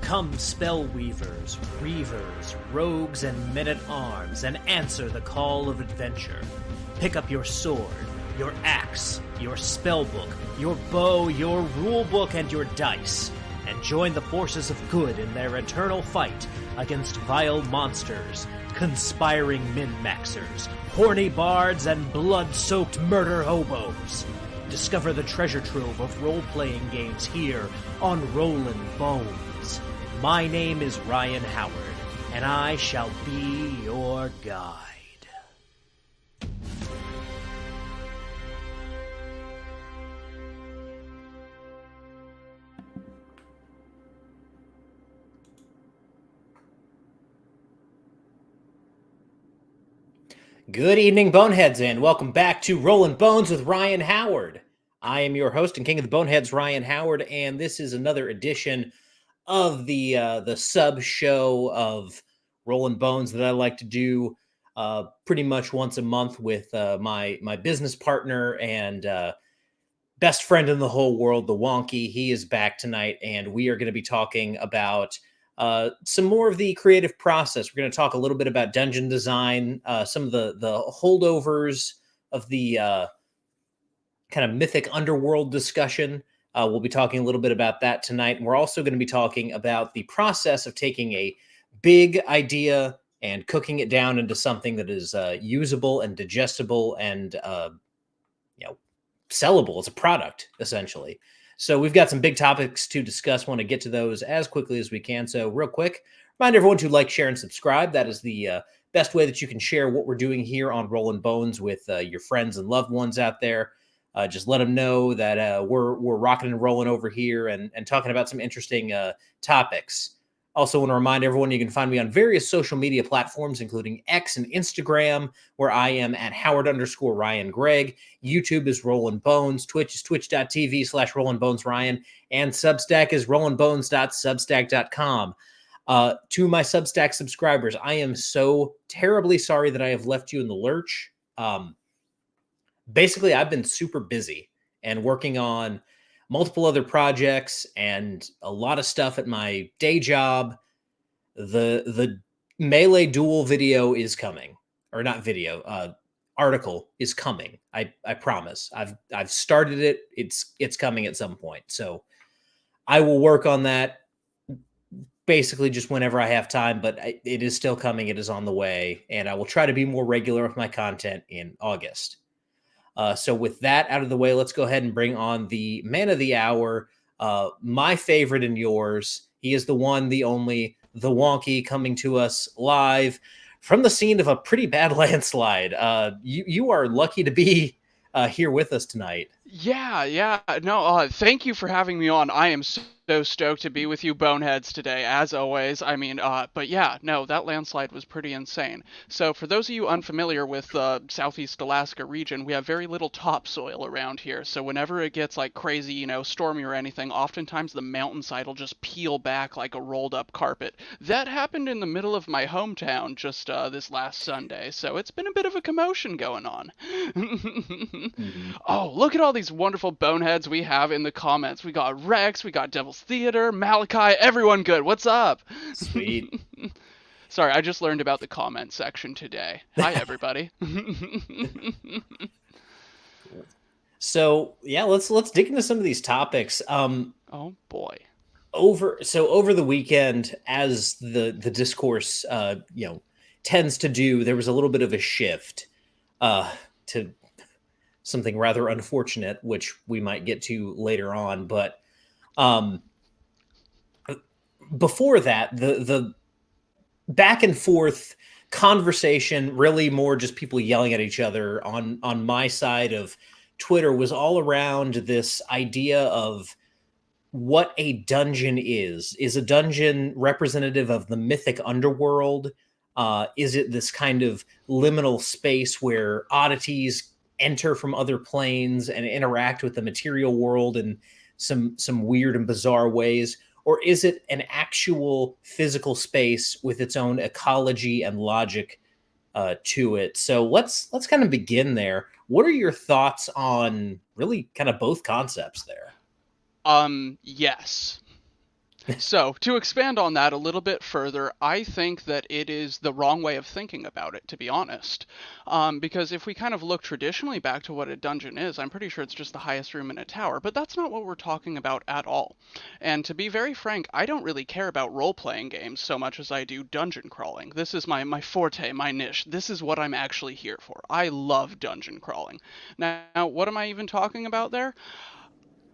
Come, spell weavers, reavers, rogues, and men-at-arms, and answer the call of adventure. Pick up your sword, your axe, your spellbook, your bow, your rulebook, and your dice, and join the forces of good in their eternal fight against vile monsters, conspiring min-maxers, horny bards, and blood-soaked murder hobos. Discover the treasure trove of role-playing games here on Rollin Bones. My name is Ryan Howard, and I shall be your guide. Good evening, Boneheads, and welcome back to Rollin Bones with Ryan Howard. I am your host and king of the Boneheads, Ryan Howard, and this is another edition of the sub show of Rollin Bones that I like to do pretty much once a month with my business partner and best friend in the whole world, the Wonkee. He is back tonight, and we are going to be talking about some more of the creative process. We're going to talk a little bit about dungeon design, some of the holdovers of the kind of mythic underworld discussion. We'll be talking a little bit about that tonight. And we're also going to be talking about the process of taking a big idea and cooking it down into something that is usable and digestible and sellable as a product, essentially. So we've got some big topics to discuss. Want to get to those as quickly as we can. So real quick, remind everyone to like, share, and subscribe. That is the best way that you can share what we're doing here on Rollin Bones with your friends and loved ones out there. Just let them know that we're rocking and rolling over here and talking about some interesting topics. Also want to remind everyone you can find me on various social media platforms, including X and Instagram, where I am at Howard_Ryan Gregg. YouTube is Rollin Bones. Twitch is twitch.tv/RollinBonesRyan. And Substack is rollinbones.substack.com. To my Substack subscribers, I am so terribly sorry that I have left you in the lurch. Basically, I've been super busy and working on multiple other projects and a lot of stuff at my day job. The Melee Duel video is coming, or not video, article is coming. I promise. I've started it. It's coming at some point. So I will work on that basically just whenever I have time, but it is still coming. It is on the way, and I will try to be more regular with my content in August. So with that out of the way, let's go ahead and bring on the man of the hour, my favorite and yours. He is the one, the only, the Wonkee, coming to us live from the scene of a pretty bad landslide. You are lucky to be here with us tonight. Yeah. No, thank you for having me on. I am so stoked to be with you boneheads today, as always. I mean, but yeah, no, that landslide was pretty insane. So for those of you unfamiliar with the Southeast Alaska region, we have very little topsoil around here. So whenever it gets like crazy, stormy or anything, oftentimes the mountainside will just peel back like a rolled up carpet. That happened in the middle of my hometown just this last Sunday. So it's been a bit of a commotion going on. Oh, look at all these wonderful boneheads we have in the comments. We got Rex, we got Devil's Theater, Malachi, everyone good. What's up? Sweet. Sorry, I just learned about the comment section today. Hi, everybody. So yeah, let's dig into some of these topics. Oh boy. Over the weekend, as the discourse tends to do, there was a little bit of a shift to something rather unfortunate, which we might get to later on. But before that, the back and forth conversation, really more just people yelling at each other on my side of Twitter, was all around this idea of what a dungeon is. Is a dungeon representative of the mythic underworld? Is it this kind of liminal space where oddities enter from other planes and interact with the material world in some weird and bizarre ways? Or is it an actual physical space with its own ecology and logic to it? So let's kind of begin there. What are your thoughts on really kind of both concepts there? Yes. So, to expand on that a little bit further, I think that it is the wrong way of thinking about it, to be honest. Because if we kind of look traditionally back to what a dungeon is, I'm pretty sure it's just the highest room in a tower, but that's not what we're talking about at all. And to be very frank, I don't really care about role playing games so much as I do dungeon crawling. This is my forte, my niche. This is what I'm actually here for. I love dungeon crawling. Now, what am I even talking about there?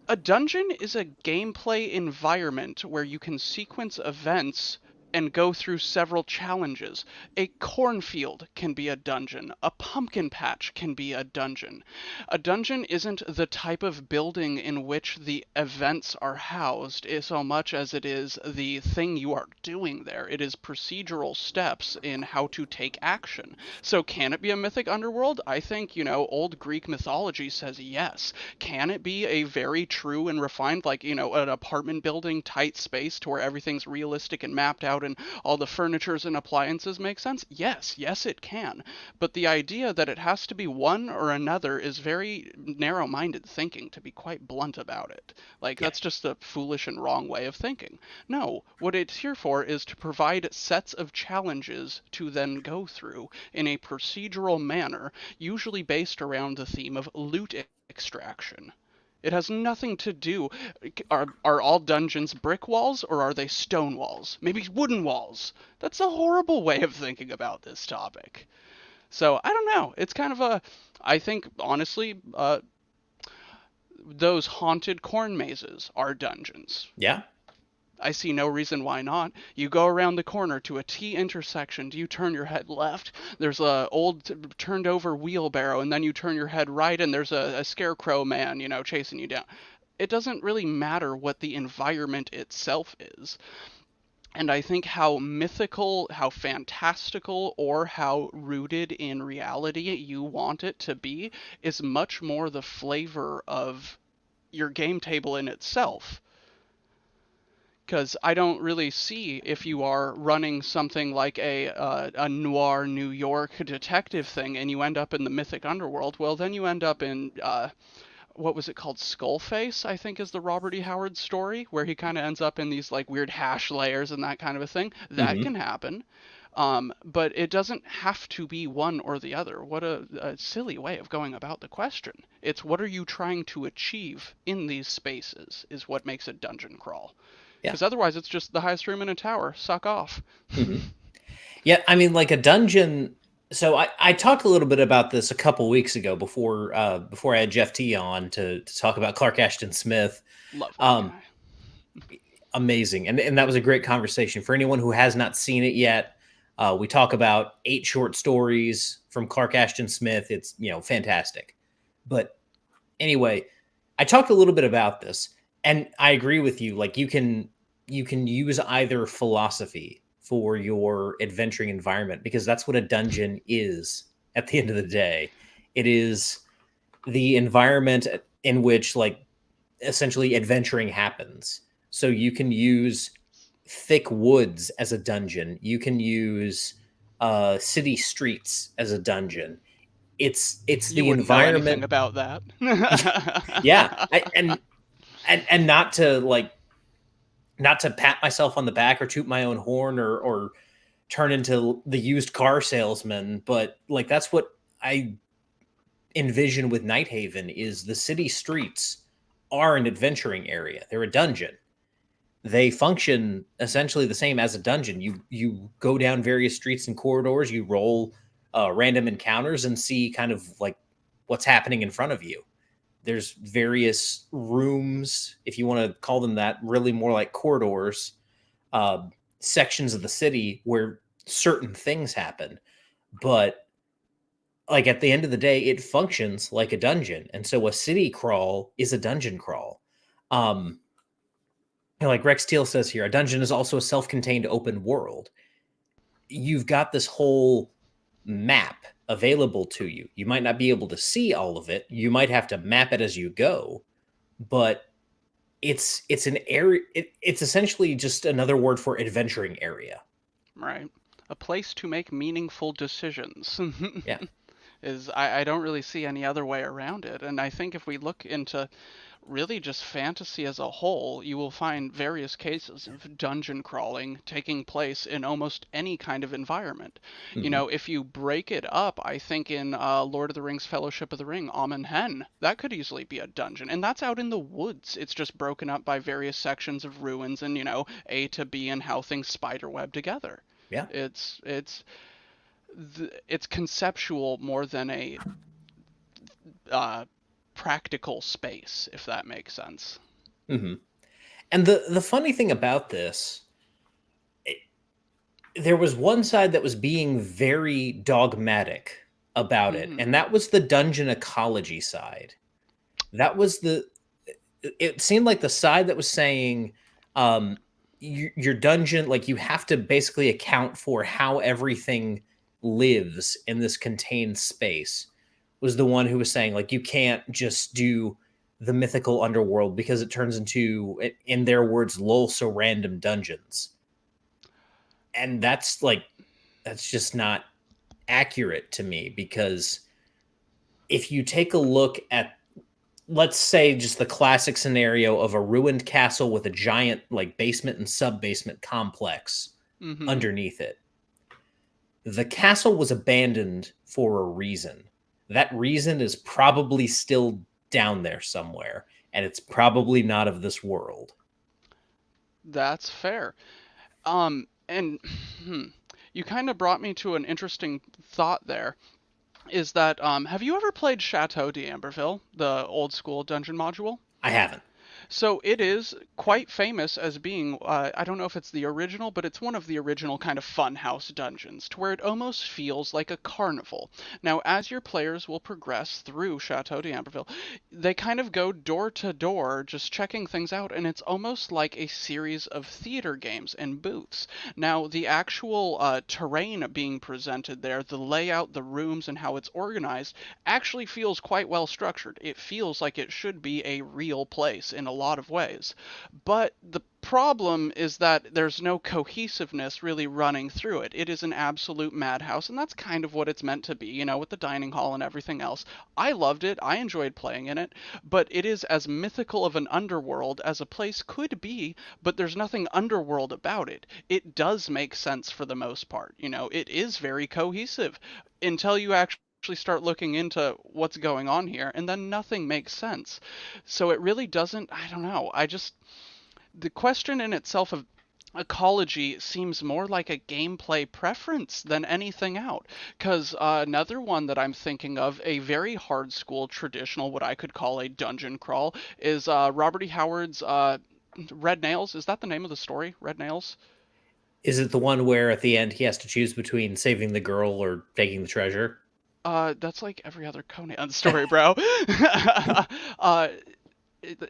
A dungeon is a gameplay environment where you can sequence events and go through several challenges. A cornfield can be a dungeon. A pumpkin patch can be a dungeon. A dungeon isn't the type of building in which the events are housed so much as it is the thing you are doing there. It is procedural steps in how to take action. So can it be a mythic underworld? I think, old Greek mythology says yes. Can it be a very true and refined, like, an apartment building, tight space to where everything's realistic and mapped out and all the furnitures and appliances make sense? Yes, it can. But the idea that it has to be one or another is very narrow-minded thinking, to be quite blunt about it. Like, Yeah. that's just a foolish and wrong way of thinking. No, what it's here for is to provide sets of challenges to then go through in a procedural manner, usually based around the theme of loot extraction. It has nothing to do. Are all dungeons brick walls or are they stone walls? Maybe wooden walls. That's a horrible way of thinking about this topic. So I don't know. It's kind of a. I think honestly, those haunted corn mazes are dungeons. Yeah. I see no reason why not. You go around the corner to a T intersection. Do you turn your head left? There's a old turned over wheelbarrow, and then you turn your head right, and there's a scarecrow man, chasing you down. It doesn't really matter what the environment itself is. And I think how mythical, how fantastical, or how rooted in reality you want it to be is much more the flavor of your game table in itself. Because I don't really see if you are running something like a noir New York detective thing and you end up in the mythic underworld. Well, then you end up in what was it called? Skullface, I think, is the Robert E. Howard story where he kind of ends up in these like weird hash layers and that kind of a thing. That Hmm. can happen. But it doesn't have to be one or the other. What a silly way of going about the question. It's what are you trying to achieve in these spaces is what makes a dungeon crawl. Yeah. Because otherwise, it's just the highest room in a tower. Suck off. Hmm. Yeah. I mean, like a dungeon. So I talked a little bit about this a couple weeks ago before I had Jeff T on to talk about Clark Ashton Smith. Love that Um, guy. Amazing, and that was a great conversation for anyone who has not seen it yet. We talk about 8 short stories from Clark Ashton Smith. It's fantastic. But anyway, I talked a little bit about this, and I agree with you. Like you can use either philosophy for your adventuring environment because that's what a dungeon is at the end of the day. It is the environment in which like essentially adventuring happens. So you can use thick woods as a dungeon. You can use city streets as a dungeon. It's You the wouldn't know anything environment. about that. Yeah, and not to pat myself on the back or toot my own horn or turn into the used car salesman, but like that's what I envision with Nighthaven is the city streets are an adventuring area. They're a dungeon. They function essentially the same as a dungeon. You go down various streets and corridors, you roll random encounters and see kind of like what's happening in front of you. There's various rooms, if you want to call them that, really more like corridors, uh, sections of the city where certain things happen. But like at the end of the day, it functions like a dungeon, and so a city crawl is a dungeon crawl. Um, like Rex Teal says here, a dungeon is also a self-contained open world. You've got this whole map available to you. You might not be able to see all of it. You might have to map it as you go, but it's an area. It's essentially just another word for adventuring area. Right. A place to make meaningful decisions. Yeah. I don't really see any other way around it. And I think if we look into really just fantasy as a whole, you will find various cases of dungeon crawling taking place in almost any kind of environment. Hmm. If you break it up, I think in Lord of the Rings Fellowship of the Ring, Amen Hen, that could easily be a dungeon. And that's out in the woods. It's just broken up by various sections of ruins and, A to B and how things spiderweb together. Yeah. It's conceptual more than a uh, practical space, if that makes sense. Hmm. And the funny thing about this, it, there was one side that was being very dogmatic about it, Hmm. and that was the dungeon ecology side. That was the it seemed like the side that was saying um your dungeon, like, you have to basically account for how everything lives in this contained space, was the one who was saying, like, you can't just do the mythical underworld because it turns into, in their words, lol so random dungeons. And that's just not accurate to me, because if you take a look at, let's say, just the classic scenario of a ruined castle with a giant, like, basement and sub basement complex Hmm. underneath it. The castle was abandoned for a reason. That reason is probably still down there somewhere, and it's probably not of this world. That's fair. And hmm, you kind of brought me to an interesting thought there. Is that have you ever played Chateau d'Amberville, the old school dungeon module? I haven't. So it is quite famous as being, I don't know if it's the original, but it's one of the original kind of funhouse dungeons, to where it almost feels like a carnival. Now, as your players will progress through Chateau d'Amberville, they kind of go door to door, just checking things out, and it's almost like a series of theater games and booths. Now, the actual terrain being presented there, the layout, the rooms, and how it's organized, actually feels quite well structured. It feels like it should be a real place in a lot of ways. But the problem is that there's no cohesiveness really running through it. It is an absolute madhouse, and that's kind of what it's meant to be, with the dining hall and everything else. I loved it. I enjoyed playing in it, but it is as mythical of an underworld as a place could be, but there's nothing underworld about it. It does make sense for the most part. It is very cohesive until you actually start looking into what's going on here, and then nothing makes sense. So it really doesn't, I don't know. The question in itself of ecology seems more like a gameplay preference than anything out. Because another one that I'm thinking of, a very hard school traditional, what I could call a dungeon crawl, is Robert E. Howard's Red Nails. Is that the name of the story? Red Nails? Is it the one where at the end he has to choose between saving the girl or taking the treasure? That's like every other Conan story, bro. uh,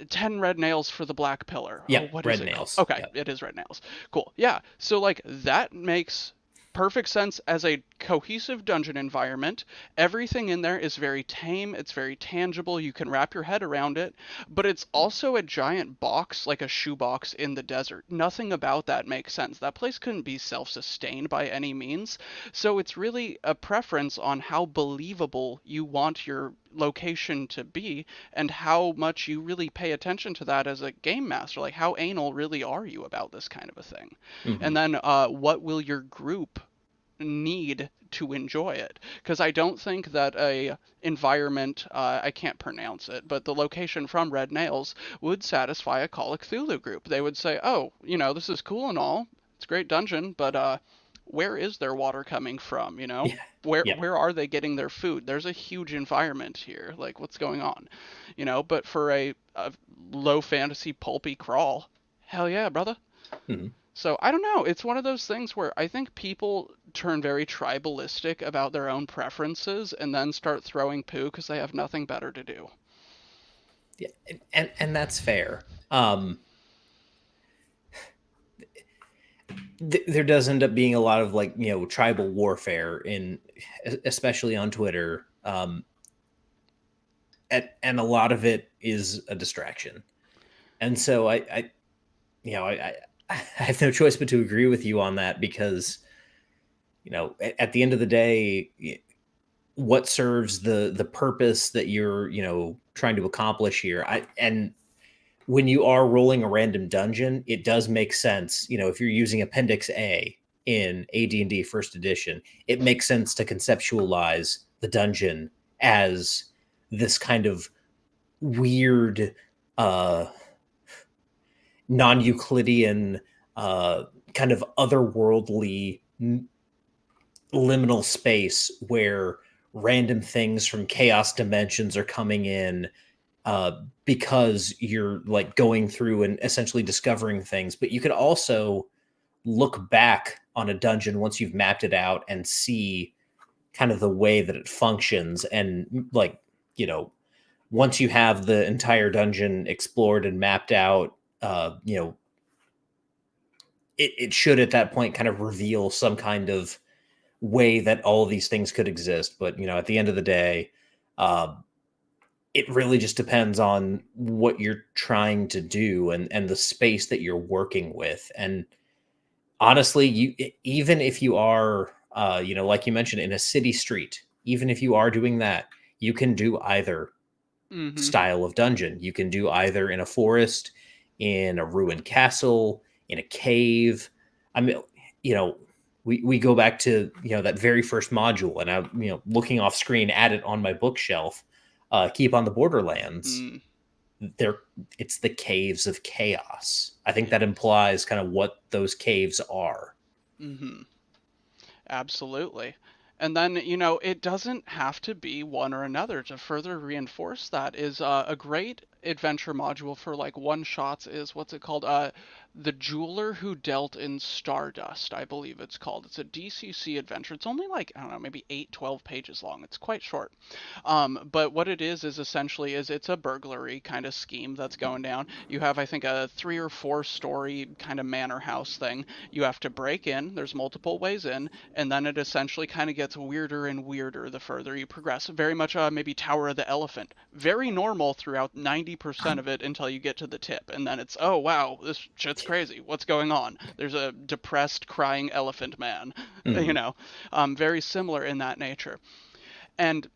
10 red nails for the black pillar. Oh, Yep, what is red it called? nails. Okay, Yep. it is red nails. Cool. Yeah. So like that makes perfect sense as a cohesive dungeon environment. Everything in there is very tame, it's very tangible, you can wrap your head around it, but it's also a giant box, like a shoebox in the desert. Nothing about that makes sense. That place couldn't be self-sustained by any means. So it's really a preference on how believable you want your location to be and how much you really pay attention to that as a game master. Like, how anal really are you about this kind of a thing? Hmm. And then what will your group need to enjoy it? Because I don't think that a environment, I can't pronounce it, but the location from Red Nails would satisfy a Call of Cthulhu group. They would say, oh, this is cool and all, it's a great dungeon, but where is their water coming from? Yeah. Yep. Where are they getting their food? There's a huge environment here. Like, what's going on? But for a low fantasy pulpy crawl, hell yeah, brother. Hmm. So I don't know. It's one of those things where I think people turn very tribalistic about their own preferences and then start throwing poo because they have nothing better to do. Yeah, and that's fair. There does end up being a lot of, like, tribal warfare in, especially on Twitter, and a lot of it is a distraction. And so I you know I I have no choice but to agree with you on that, because at the end of the day, what serves the purpose that you're trying to accomplish here? I and when you are rolling a random dungeon, it does make sense. You know, if you're using Appendix A in AD&D First Edition, it makes sense to conceptualize the dungeon as this kind of weird, uh, non-Euclidean, kind of otherworldly liminal space where random things from chaos dimensions are coming in, because you're like going through and essentially discovering things. But you could also look back on a dungeon once you've mapped it out and see kind of the way that it functions. And like, you know, once you have the entire dungeon explored and mapped out, you know, it should at that point kind of reveal some kind of way that all of these things could exist. But, you know, at the end of the day, uh, it really just depends on what you're trying to do and the space that you're working with. And honestly, even if you are, you know, like you mentioned, in a city street, even if you are doing that, you can do either Mm-hmm. style of dungeon. You can do either in a forest, in a ruined castle, in a cave. I mean, you know, we go back to, you know, that very first module, and I, you know, looking off screen at it on my bookshelf, Keep on the Borderlands. Mm. There, it's the caves of chaos. I think that implies kind of what those caves are. Mm-hmm. Absolutely. And then, you know, it doesn't have to be one or another. To further reinforce that is a great adventure module for like one shots is what's it called? The Jeweler Who Dealt in Stardust, I believe it's called. It's a DCC adventure. It's only like, I don't know, maybe 8, 12 pages long. It's quite short. But what it is essentially is it's a burglary kind of scheme that's going down. You have, I think, a 3 or 4 story kind of manor house thing. You have to break in. There's multiple ways in, and then it essentially kind of gets weirder and weirder the further you progress. Very much maybe Tower of the Elephant. Very normal throughout 90% of it until you get to the tip, and then it's, oh wow, this shit's crazy. What's going on? There's a depressed, crying elephant man. You Mhm. know, very similar in that nature. And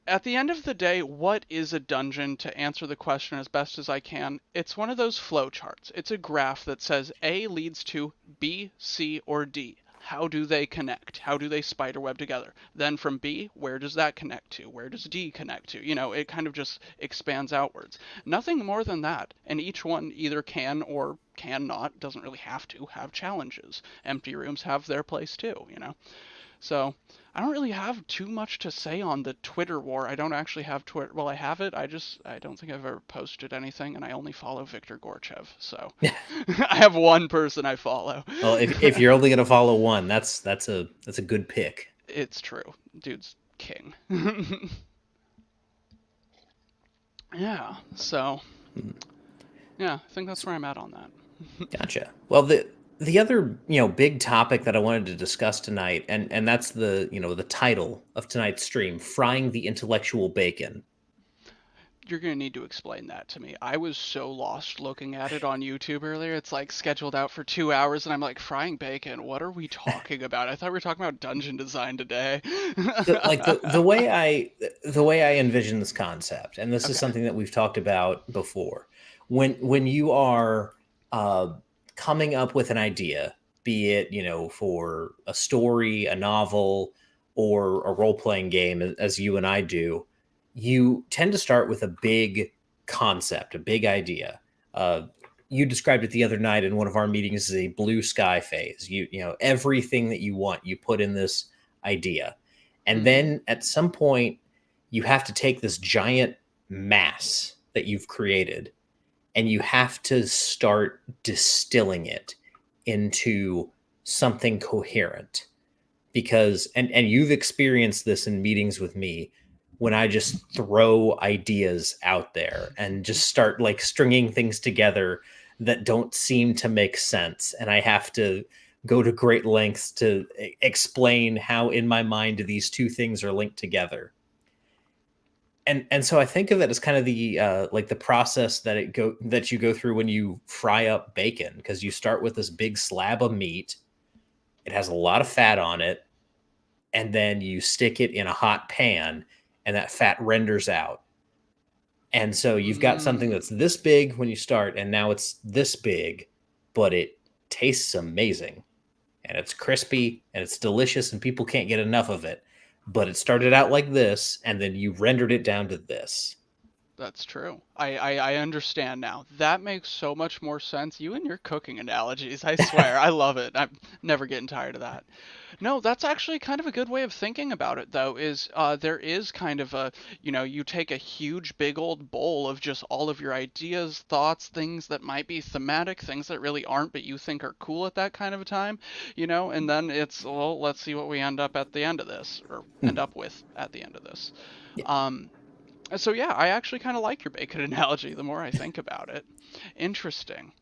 at the end of the day, what is a dungeon? To answer the question as best as I can, it's one of those flowcharts. It's a graph that says A leads to B, C, or D. How do they connect? How do they spiderweb together? Then from B, where does that connect to? Where does D connect to? You know, it kind of just expands outwards. Nothing more than that. And each one either can or cannot, doesn't really have to, have challenges. Empty rooms have their place too, you know? So I don't really have too much to say on the Twitter war. I don't actually have Twitter. Well, I have it. I don't think I've ever posted anything, and I only follow Viktor Gorchev. So I have one person I follow. Well, if you're only going to follow one, that's a good pick. It's true. Dude's king. Yeah. So yeah, I think that's where I'm at on that. Gotcha. Well, the other, you know, big topic that I wanted to discuss tonight, and that's the, you know, the title of tonight's stream, frying the intellectual bacon. You're gonna need to explain that to me. I was so lost looking at it on YouTube earlier. It's like scheduled out for 2 hours, and I'm like, frying bacon. What are we talking about? I thought we were talking about dungeon design today. The way I envision this concept, and this is Okay. something that we've talked about before, when you are, uh, coming up with an idea, be it, you know, for a story, a novel, or a role playing game, as you and I do, you tend to start with a big concept, a big idea. Uh, you described it the other night in one of our meetings as a blue sky phase. You know, everything that you want, you put in this idea. And Mm-hmm. then at some point, you have to take this giant mass that you've created and you have to start distilling it into something coherent. Because, and you've experienced this in meetings with me, when I just throw ideas out there and just start like stringing things together that don't seem to make sense, and I have to go to great lengths to explain how in my mind these two things are linked together. And so I think of it as kind of the, like the process that you go through when you fry up bacon, because you start with this big slab of meat. It has a lot of fat on it, and then you stick it in a hot pan, and that fat renders out. And so you've got something Mm, that's this big when you start, and now it's this big, but it tastes amazing and it's crispy and it's delicious, and people can't get enough of it. But it started out like this, and then you rendered it down to this. that's true. I understand now. That makes so much more sense. You and your cooking analogies, I swear. I love it. I'm never getting tired of that. No, that's actually kind of a good way of thinking about it, though, is there is kind of a, you take a huge, big old bowl of just all of your ideas, thoughts, things that might be thematic, things that really aren't, but you think are cool at that kind of a time, and then it's, well, let's see what we end up at the end of this, or end Hmm. up with at the end of this. Yeah. Um, so yeah, I actually kind of like your bacon analogy the more I think about it. Interesting.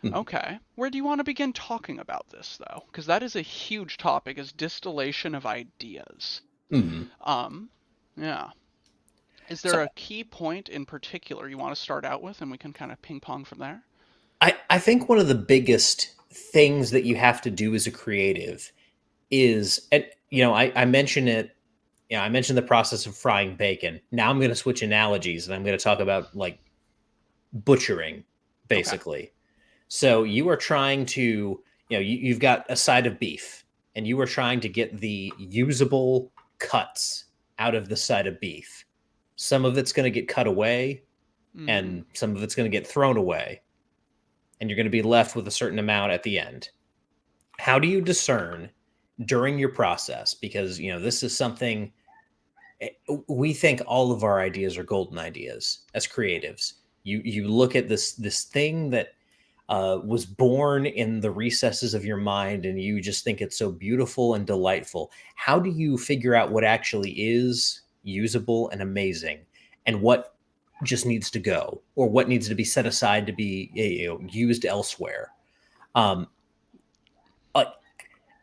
Hmm. Okay. Where do you want to begin talking about this though? Because that is a huge topic, is distillation of ideas. Hmm. Um, yeah. Is So there a key point in particular you want to start out with and we can kind of ping pong from there? I think one of the biggest things that you have to do as a creative is, and I mentioned it. I mentioned the process of frying bacon. Now I'm going to switch analogies, and I'm going to talk about like butchering, Okay. basically. So you are trying to, you've got a side of beef, and you are trying to get the usable cuts out of the side of beef. Some of it's going to get cut away, Mm-hmm. and some of it's going to get thrown away, and you're going to be left with a certain amount at the end. How do you discern during your process? Because, this is something we think all of our ideas are golden ideas as creatives. You look at this thing that was born in the recesses of your mind, and you just think it's so beautiful and delightful. How do you figure out what actually is usable and amazing, and what just needs to go, or what needs to be set aside to be used elsewhere? Um, uh,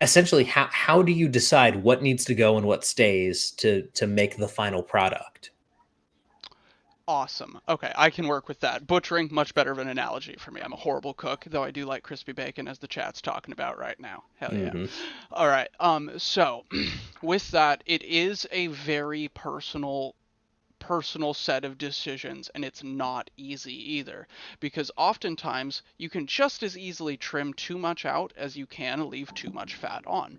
Essentially, how do you decide what needs to go and what stays to make the final product? Awesome. Okay, I can work with that. Butchering, much better of an analogy for me. I'm a horrible cook, though I do like crispy bacon, as the chat's talking about right now. Hell yeah. Hmm. All right. So with that, it is a very personal set of decisions, and it's not easy either, because oftentimes you can just as easily trim too much out as you can leave too much fat on.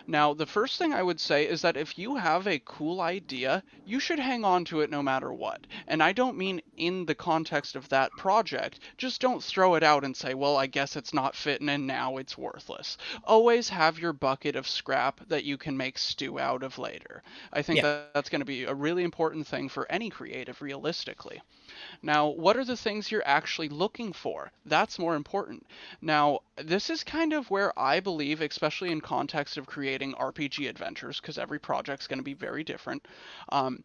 Now, the first thing I would say is that if you have a cool idea, you should hang on to it no matter what. And I don't mean in the context of that project. Just don't throw it out and say, well, I guess it's not fitting and now it's worthless. Always have your bucket of scrap that you can make stew out of later. I think Yeah. that that's going to be a really important thing for any creative, realistically. Now, what are the things you're actually looking for? That's more important. Now, this is kind of where I believe, especially in context of creating RPG adventures, because every project's going to be very different. Um,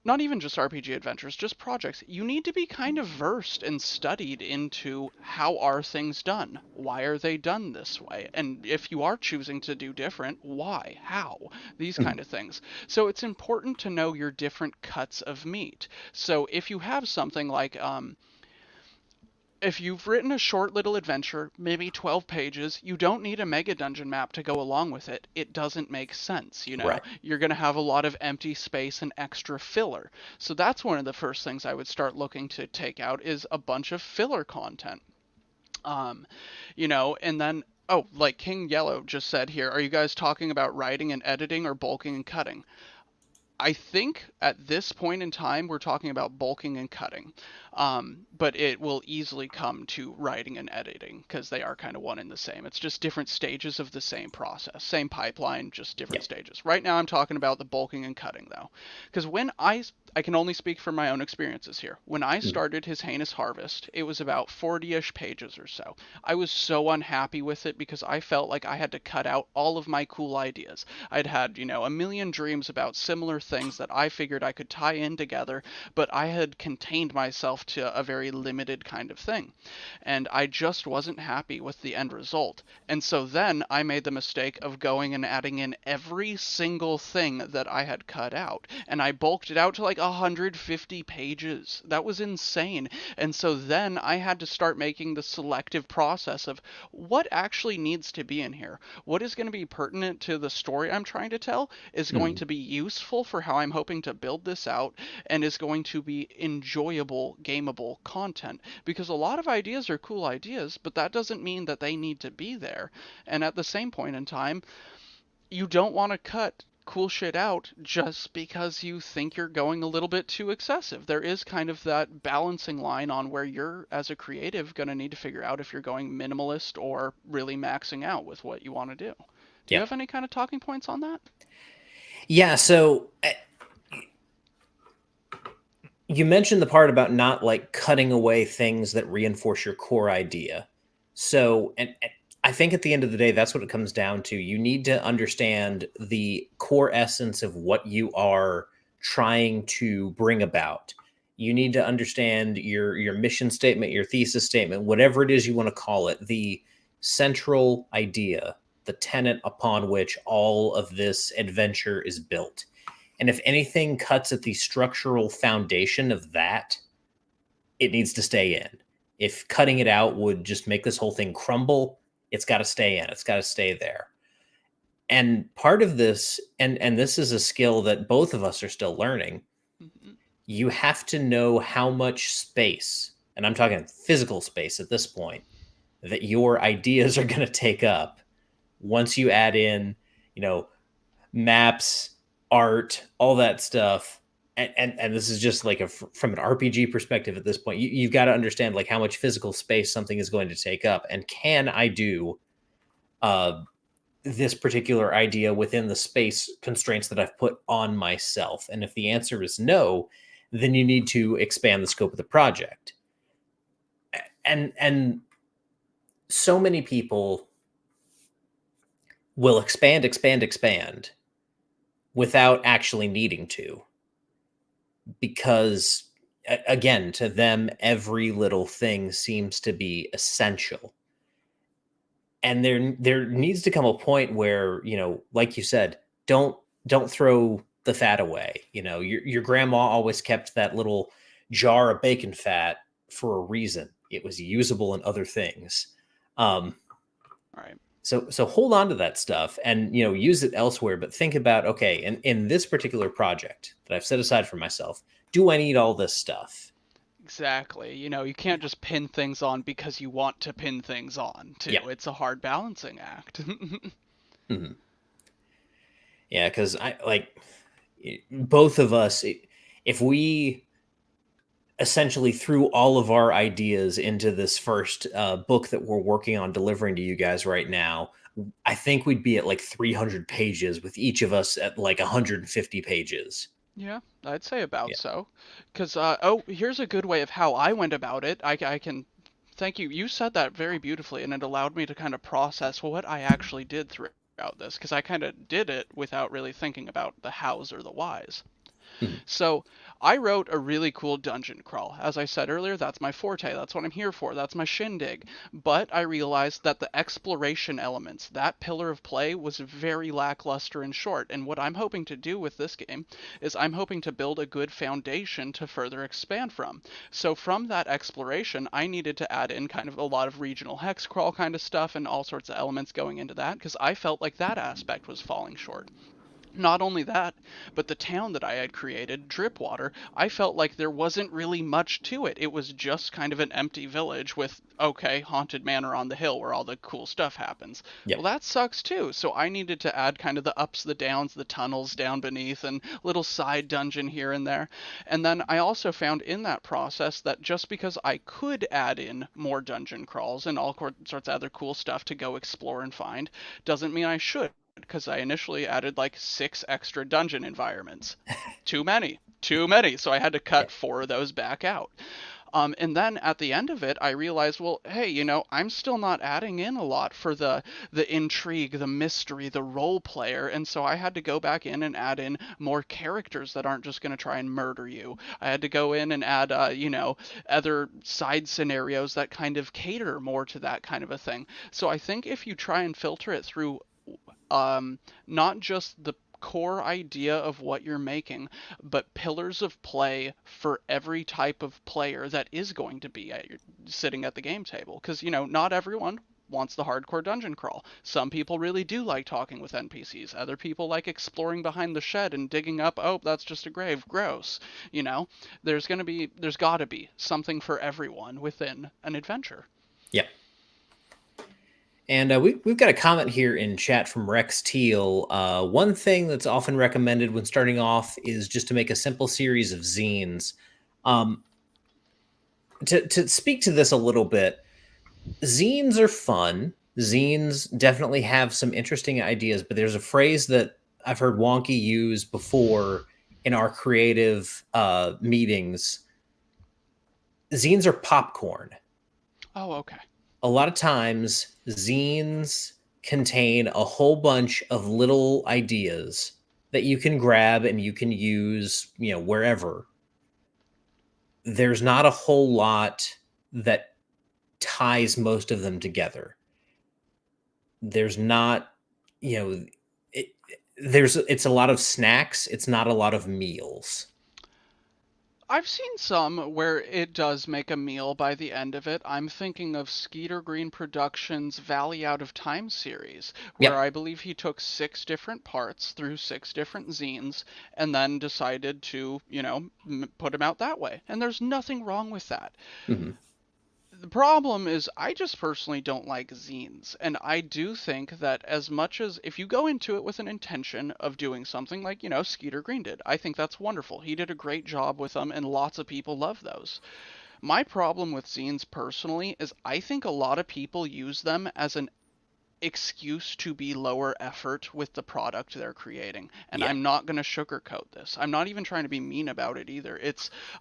Not even just RPG adventures, just projects. You need to be kind of versed and studied into how are things done? Why are they done this way? And if you are choosing to do different, why? How? These Mhm. kind of things. So it's important to know your different cuts of meat. So if you have something like if you've written a short little adventure, maybe 12 pages, you don't need a mega dungeon map to go along with it. It doesn't make sense. Right. You're going to have a lot of empty space and extra filler. So that's one of the first things I would start looking to take out is a bunch of filler content. Um, and then oh, like King Yellow just said here, are you guys talking about writing and editing or bulking and cutting? I think at this point in time, we're talking about bulking and cutting, but it will easily come to writing and editing because they are kind of one and the same. It's just different stages of the same process, same pipeline, just Yeah. different stages. Right now, I'm talking about the bulking and cutting though, because I can only speak from my own experiences here. When I Mhm. started his Heinous Harvest, it was about 40-ish pages or so. I was so unhappy with it because I felt like I had to cut out all of my cool ideas. I'd had, a million dreams about similar things that I figured I could tie in together, but I had contained myself to a very limited kind of thing. And I just wasn't happy with the end result. And so then I made the mistake of going and adding in every single thing that I had cut out. And I bulked it out to like 150 pages. That was insane. And so then I had to start making the selective process of what actually needs to be in here. What is going to be pertinent to the story I'm trying to tell, is going Hmm. to be useful for how I'm hoping to build this out, and is going to be enjoyable, gameable content. Because a lot of ideas are cool ideas, but that doesn't mean that they need to be there. And at the same point in time, you don't want to cut cool shit out just because you think you're going a little bit too excessive. There is kind of that balancing line on where you're, as a creative, going to need to figure out if you're going minimalist or really maxing out with what you want to do. Do you Yeah. have any kind of talking points on that? Yeah. So you mentioned the part about not like cutting away things that reinforce your core idea. So, and I think at the end of the day, that's what it comes down to. You need to understand the core essence of what you are trying to bring about. You need to understand your mission statement, your thesis statement, whatever it is you want to call it, the central idea, the tenet upon which all of this adventure is built. And if anything cuts at the structural foundation of that, it needs to stay in. If cutting it out would just make this whole thing crumble, it's got to stay in. It's got to stay there. And part of this, and this is a skill that both of us are still learning, Mm-hmm. you have to know how much space, and I'm talking physical space at this point, that your ideas are going to take up once you add in, you know, maps, art, all that stuff. And this is just like from an RPG perspective at this point, you've got to understand like how much physical space something is going to take up, and can I do uh, this particular idea within the space constraints that I've put on myself? And if the answer is no, then you need to expand the scope of the project. And so many people will expand without actually needing to, because again, to them every little thing seems to be essential. And there needs to come a point where, like you said, don't throw the fat away. Your grandma always kept that little jar of bacon fat for a reason. It was usable in other things. um Right. so hold on to that stuff and use it elsewhere, but think about, okay, in this particular project that I've set aside for myself, do I need all this stuff? Exactly. You can't just pin things on because you want to pin things on, Yeah. too. It's a hard balancing act. Mhm. Yeah, because I like both of us, if we essentially threw all of our ideas into this first book that we're working on delivering to you guys right now, I think we'd be at like 300 pages, with each of us at like 150 pages. Yeah, I'd say about Yeah. so. Because, oh, here's a good way of how I went about it. I can thank you. You said that very beautifully, and it allowed me to kind of process what I actually did throughout this, because I kind of did it without really thinking about the hows or the whys. Mhm. So I wrote a really cool dungeon crawl. As I said earlier, that's my forte. That's what I'm here for. That's my shindig. But I realized that the exploration elements, that pillar of play, was very lackluster and short. And what I'm hoping to do with this game is I'm hoping to build a good foundation to further expand from. So from that exploration, I needed to add in kind of a lot of regional hex crawl kind of stuff and all sorts of elements going into that, because I felt like that aspect was falling short. Not only that, but the town that I had created, Dripwater, I felt like there wasn't really much to it. It was just kind of an empty village with, okay, Haunted Manor on the hill where all the cool stuff happens. Well, Yep. that sucks too. So I needed to add kind of the ups, the downs, the tunnels down beneath, and little side dungeon here and there. And then I also found in that process that just because I could add in more dungeon crawls and all sorts of other cool stuff to go explore and find, doesn't mean I should, because I initially added like 6 extra dungeon environments. Too many, too many. So I had to Yeah. cut 4 of those back out. And then at the end of it, I realized, well, hey, I'm still not adding in a lot for the intrigue, the mystery, the role player, and so I had to go back in and add in more characters that aren't just going to try and murder you. I had to go in and add, other side scenarios that kind of cater more to that kind of a thing. So I think if you try and filter it through not just the core idea of what you're making, but pillars of play for every type of player that is going to be sitting at the game table. Because, not everyone wants the hardcore dungeon crawl. Some people really do like talking with NPCs. Other people like exploring behind the shed and digging up, oh, that's just a grave, gross. There's got to be something for everyone within an adventure. Yep. And we've got a comment here in chat from Rex Teal. One thing that's often recommended when starting off is just to make a simple series of zines. To speak to this a little bit, zines are fun. Zines definitely have some interesting ideas, but there's a phrase that I've heard Wonkee use before in our creative meetings. Zines are popcorn. Oh, okay. A lot of times zines contain a whole bunch of little ideas that you can grab and you can use, wherever. There's not a whole lot that ties most of them together. There's not, it's a lot of snacks. It's not a lot of meals. I've seen some where it does make a meal by the end of it. I'm thinking of Skeeter Green Productions' Valley Out of Time series, where Yep. I believe he took 6 different parts through 6 different zines and then decided to, put them out that way. And there's nothing wrong with that. Mm-hmm. The problem is I just personally don't like zines, and I do think that as much as if you go into it with an intention of doing something like, Skeeter Green did, I think that's wonderful. He did a great job with them, and lots of people love those. My problem with zines personally is I think a lot of people use them as an excuse to be lower effort with the product they're creating. And Yeah. I'm not going to sugarcoat this. I'm not even trying to be mean about it either.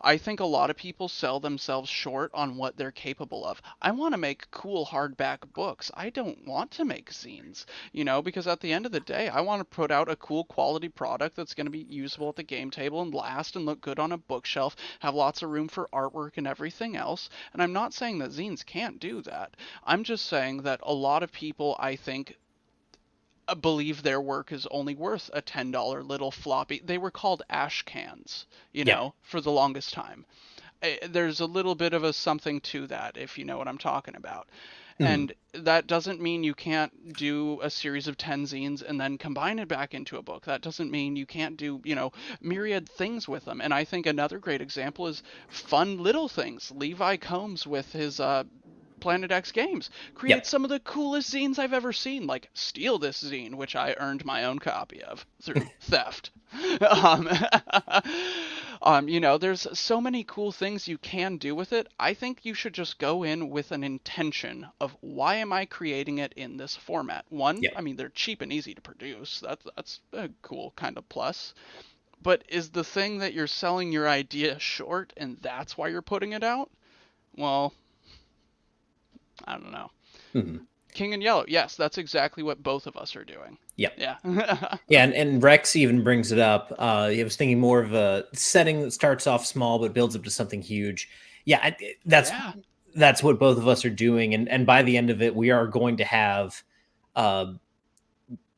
I think a lot of people sell themselves short on what they're capable of. I want to make cool hardback books. I don't want to make zines, because at the end of the day, I want to put out a cool quality product that's going to be usable at the game table and last and look good on a bookshelf, have lots of room for artwork and everything else. And I'm not saying that zines can't do that. I'm just saying that a lot of people, I think, believe their work is only worth a $10 little floppy. They were called ash cans, Yeah. for the longest time. There's a little bit of a something to that, if you know what I'm talking about. Mm-hmm. And that doesn't mean you can't do a series of 10 zines and then combine it back into a book. That doesn't mean you can't do, myriad things with them. And I think another great example is fun little things. Levi Combs with his Planet X Games creates Yep. some of the coolest zines I've ever seen, like Steal This Zine, which I earned my own copy of through theft. um, there's so many cool things you can do with it. I think you should just go in with an intention of why am I creating it in this format? One, Yep. I mean, they're cheap and easy to produce. That's a cool kind of plus. But is the thing that you're selling your idea short and that's why you're putting it out? Well, I don't know. Mm-hmm. King and Yellow. Yes, that's exactly what both of us are doing. Yep. Yeah. Yeah, and Rex even brings it up. I was thinking more of a setting that starts off small but builds up to something huge. Yeah, Yeah. that's what both of us are doing, and by the end of it, we are going to have uh,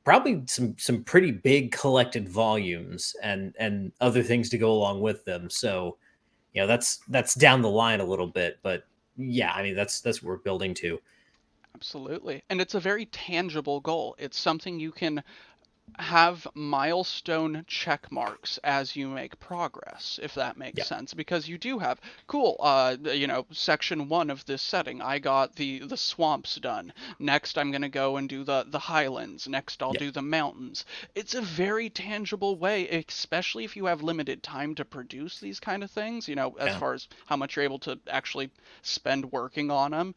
probably some pretty big collected volumes and other things to go along with them. So, that's down the line a little bit, but yeah, I mean that's what we're building to. Absolutely. And it's a very tangible goal. It's something you can have milestone check marks as you make progress, if that makes Yeah, sense, because you do have cool section 1 of this setting I got the swamps done. Next I'm going to go and do the highlands. Next I'll yeah, do the mountains. It's a very tangible way, especially if you have limited time to produce these kind of things, as yeah, far as how much you're able to actually spend working on them.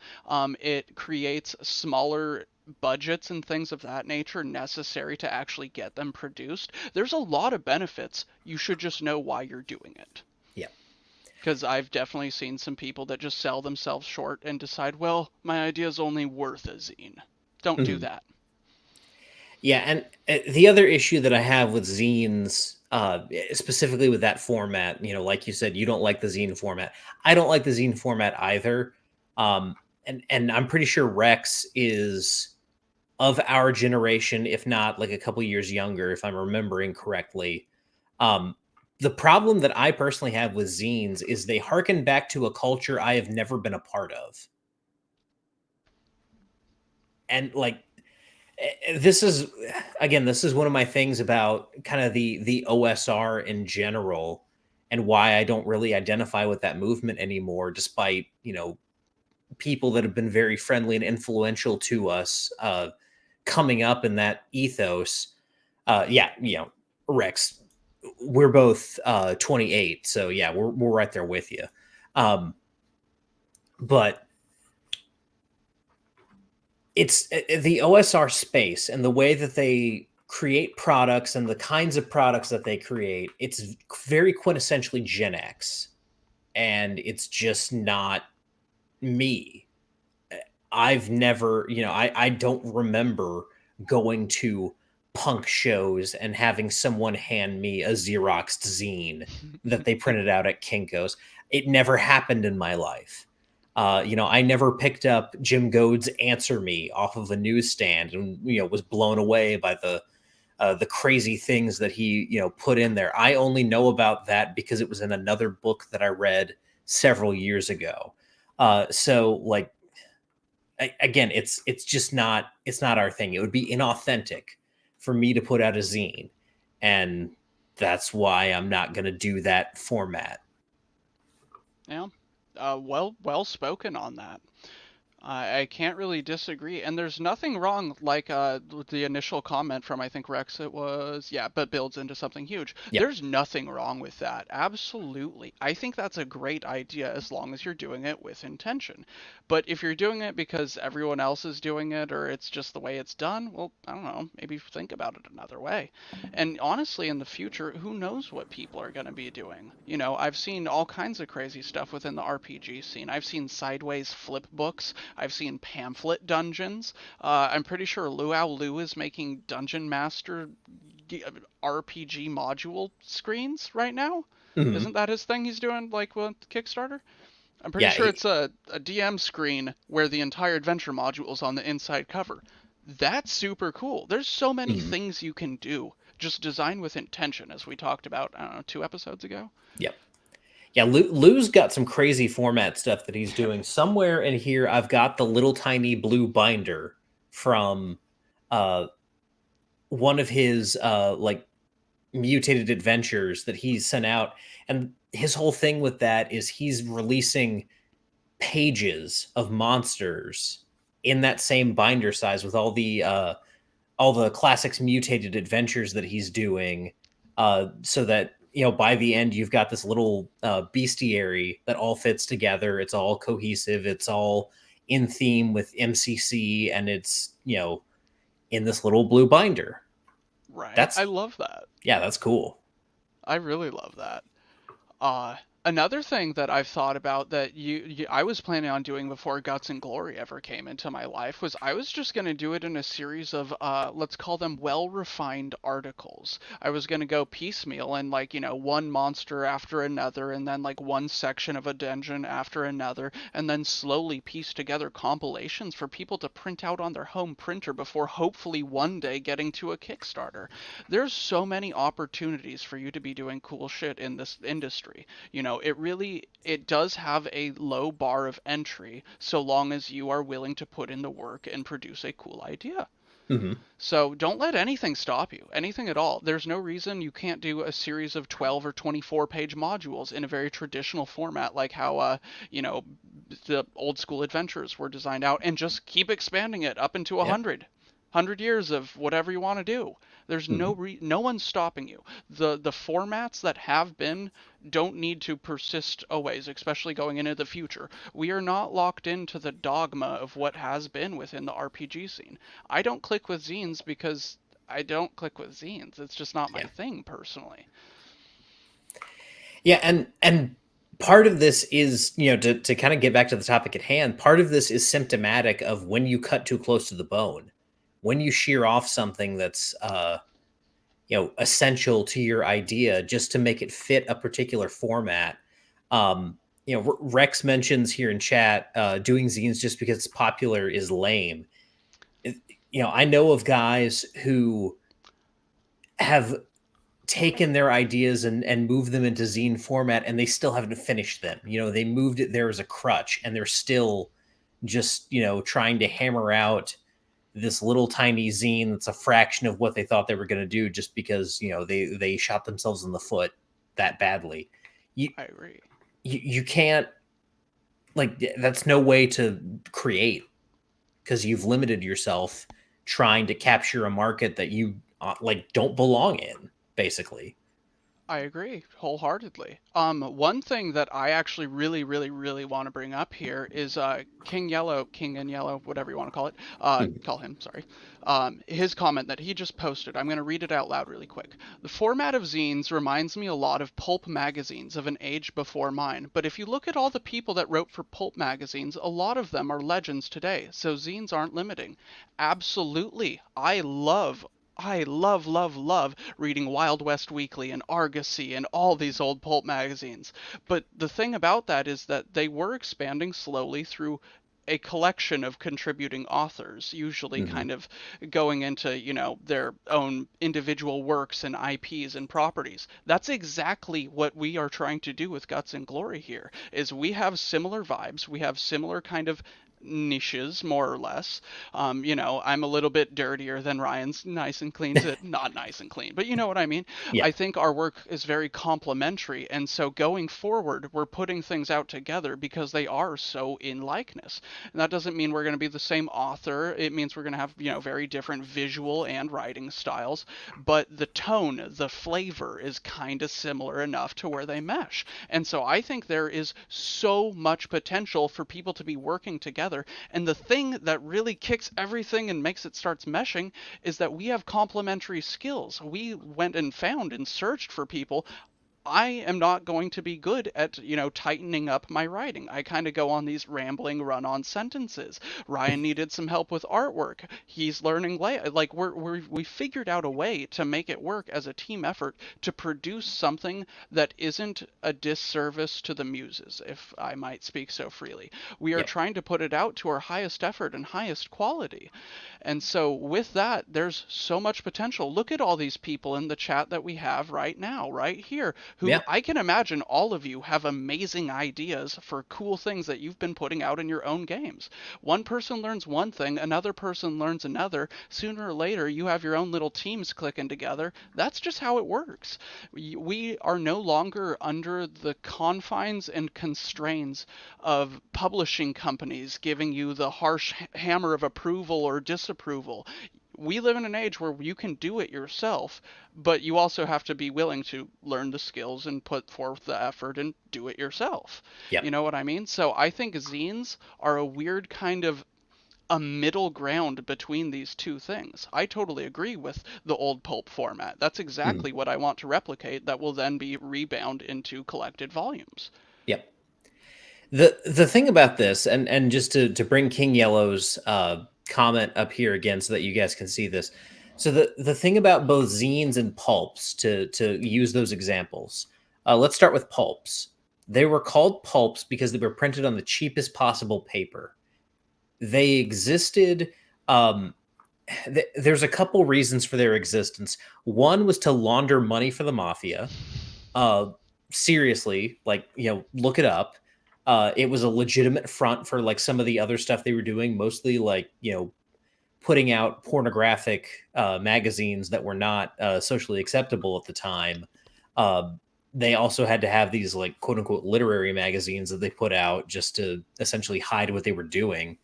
It creates smaller budgets and things of that nature necessary to actually get them produced. There's a lot of benefits. You should just know why you're doing it. yeah. Because I've definitely seen some people that just sell themselves short and decide, well, my idea is only worth a zine. Don't do Mhm. that. Yeah, and the other issue that I have with zines, specifically with that format, like you said, you don't like the zine format. I don't like the zine format either. And I'm pretty sure Rex is of our generation, if not like a couple years younger, if I'm remembering correctly. Um, the problem that I personally have with zines is they harken back to a culture I have never been a part of. And like this is again, this is one of my things about kind of the OSR in general and why I don't really identify with that movement anymore, despite, people that have been very friendly and influential to us coming up in that ethos. Yeah, Rex, we're both 28, so yeah, we're right there with you. But it's the OSR space and the way that they create products and the kinds of products that they create. It's very quintessentially Gen X, and it's just not me. I've never, I don't remember going to punk shows and having someone hand me a Xeroxed zine that they printed out at Kinko's. It never happened in my life. I never picked up Jim Goad's Answer Me off of a newsstand and, was blown away by the crazy things that he, put in there. I only know about that because it was in another book that I read several years ago. So like, again, it's just not our thing. It would be inauthentic for me to put out a zine, and that's why I'm not going to do that format. Yeah. Well spoken on that. I can't really disagree, and there's nothing wrong, like with the initial comment from, I think, Rex, it was, yeah, but builds into something huge. Yep. There's nothing wrong with that. Absolutely. I think that's a great idea as long as you're doing it with intention. But if you're doing it because everyone else is doing it or it's just the way it's done, well, I don't know, maybe think about it another way. And honestly, in the future, who knows what people are going to be doing? I've seen all kinds of crazy stuff within the RPG scene. I've seen sideways flip books. I've seen pamphlet dungeons. I'm pretty sure Luau Lu is making Dungeon Master RPG module screens right now. Hmm. Isn't that his thing he's doing, like with Kickstarter? I'm pretty Yeah. sure it's a DM screen where the entire adventure module is on the inside cover. That's super cool. There's so many Mhm. things you can do. Just design with intention, as we talked about, I don't know, 2 episodes ago. Yep. Yeah, Lou's got some crazy format stuff that he's doing. Somewhere in here, I've got the little tiny blue binder from uh, one of his like mutated adventures that he's sent out, and his whole thing with that is he's releasing pages of monsters in that same binder size with all the classics mutated adventures that he's doing, so that by the end you've got this little bestiary that all fits together. It's all cohesive. It's all in theme with MCC, and it's in this little blue binder. Right. I That's love that. Yeah, that's cool. I really love that. Another thing that I've thought about that I was planning on doing before Guts and Glory ever came into my life was I was just going to do it in a series of, let's call them well-refined articles. I was going to go piecemeal and like, one monster after another and then like one section of a dungeon after another and then slowly piece together compilations for people to print out on their home printer before hopefully one day getting to a Kickstarter. There's so many opportunities for you to be doing cool shit in this industry. It does have a low bar of entry so long as you are willing to put in the work and produce a cool idea. Hmm. So don't let anything stop you, anything at all. There's no reason you can't do a series of 12 or 24-page modules in a very traditional format like how the old school adventures were designed out, and just keep expanding it up into Yeah. 100 years of whatever you want to do. There's Hmm. no one's stopping you. The formats that have been don't need to persist always, especially going into the future. We are not locked into the dogma of what has been within the RPG scene. I don't click with zines because I don't click with zines. It's just not my Yeah. thing personally. Yeah, and part of this is, to kind of get back to the topic at hand, part of this is symptomatic of when you cut too close to the bone, when you shear off something that's essential to your idea just to make it fit a particular format. Rex mentions here in chat, doing zines just because it's popular is lame. I know of guys who have taken their ideas and moved them into zine format, and they still haven't finished them. They moved it there as a crutch, and they're still just, trying to hammer out this little tiny zine that's a fraction of what they thought they were going to do, just because, they shot themselves in the foot that badly. You I agree. you can't, like, that's no way to create, because you've limited yourself trying to capture a market that you like don't belong in, basically. I agree wholeheartedly. One thing that I actually really, really, really want to bring up here is King and Yellow, whatever you want to call it. Call him, sorry. His comment that he just posted. I'm going to read it out loud really quick. The format of zines reminds me a lot of pulp magazines of an age before mine. But if you look at all the people that wrote for pulp magazines, a lot of them are legends today. So zines aren't limiting. Absolutely, I love reading Wild West Weekly and Argosy and all these old pulp magazines. But the thing about that is that they were expanding slowly through a collection of contributing authors, usually Mm-hmm. kind of going into, their own individual works and IPs and properties. That's exactly what we are trying to do with Guts and Glory here, is we have similar vibes, we have similar kind of niches, more or less. I'm a little bit dirtier than Ryan's nice and clean to not nice and clean, but you know what I mean? Yeah. I think our work is very complementary, and so going forward, we're putting things out together because they are so in likeness. And that doesn't mean we're going to be the same author. It means we're going to have, very different visual and writing styles, but the tone, the flavor is kind of similar enough to where they mesh. And so I think there is so much potential for people to be working together. And the thing that really kicks everything and makes it starts meshing is that we have complementary skills. We went and found and searched for people. I am not going to be good at, tightening up my writing. I kind of go on these rambling run-on sentences. Ryan needed some help with artwork. He's learning like we figured out a way to make it work as a team effort to produce something that isn't a disservice to the muses, if I might speak so freely. We are Yeah. trying to put it out to our highest effort and highest quality. And so with that, there's so much potential. Look at all these people in the chat that we have right now, right here, who Yeah. I can imagine all of you have amazing ideas for cool things that you've been putting out in your own games. One person learns one thing, another person learns another. Sooner or later, you have your own little teams clicking together. That's just how it works. We are no longer under the confines and constraints of publishing companies giving you the harsh hammer of approval or disapproval. We live in an age where you can do it yourself, but you also have to be willing to learn the skills and put forth the effort and do it yourself. Yeah. You know what I mean? So I think zines are a weird kind of a middle ground between these two things. I totally agree with the old pulp format. That's Mm. exactly what I want to replicate that will then be rebound into collected volumes. Yep. The thing about this, and just to bring King Yellow's comment up here again so that you guys can see this. So the thing about both zines and pulps, to use those examples, let's start with pulps. They were called pulps because they were printed on the cheapest possible paper. They existed. There's a couple reasons for their existence. One was to launder money for the mafia. Uh, Seriously, like, look it up. It was a legitimate front for like some of the other stuff they were doing, mostly like, putting out pornographic magazines that were not socially acceptable at the time. Uh, they also had to have these like quote unquote literary magazines that they put out just to essentially hide what they were doing.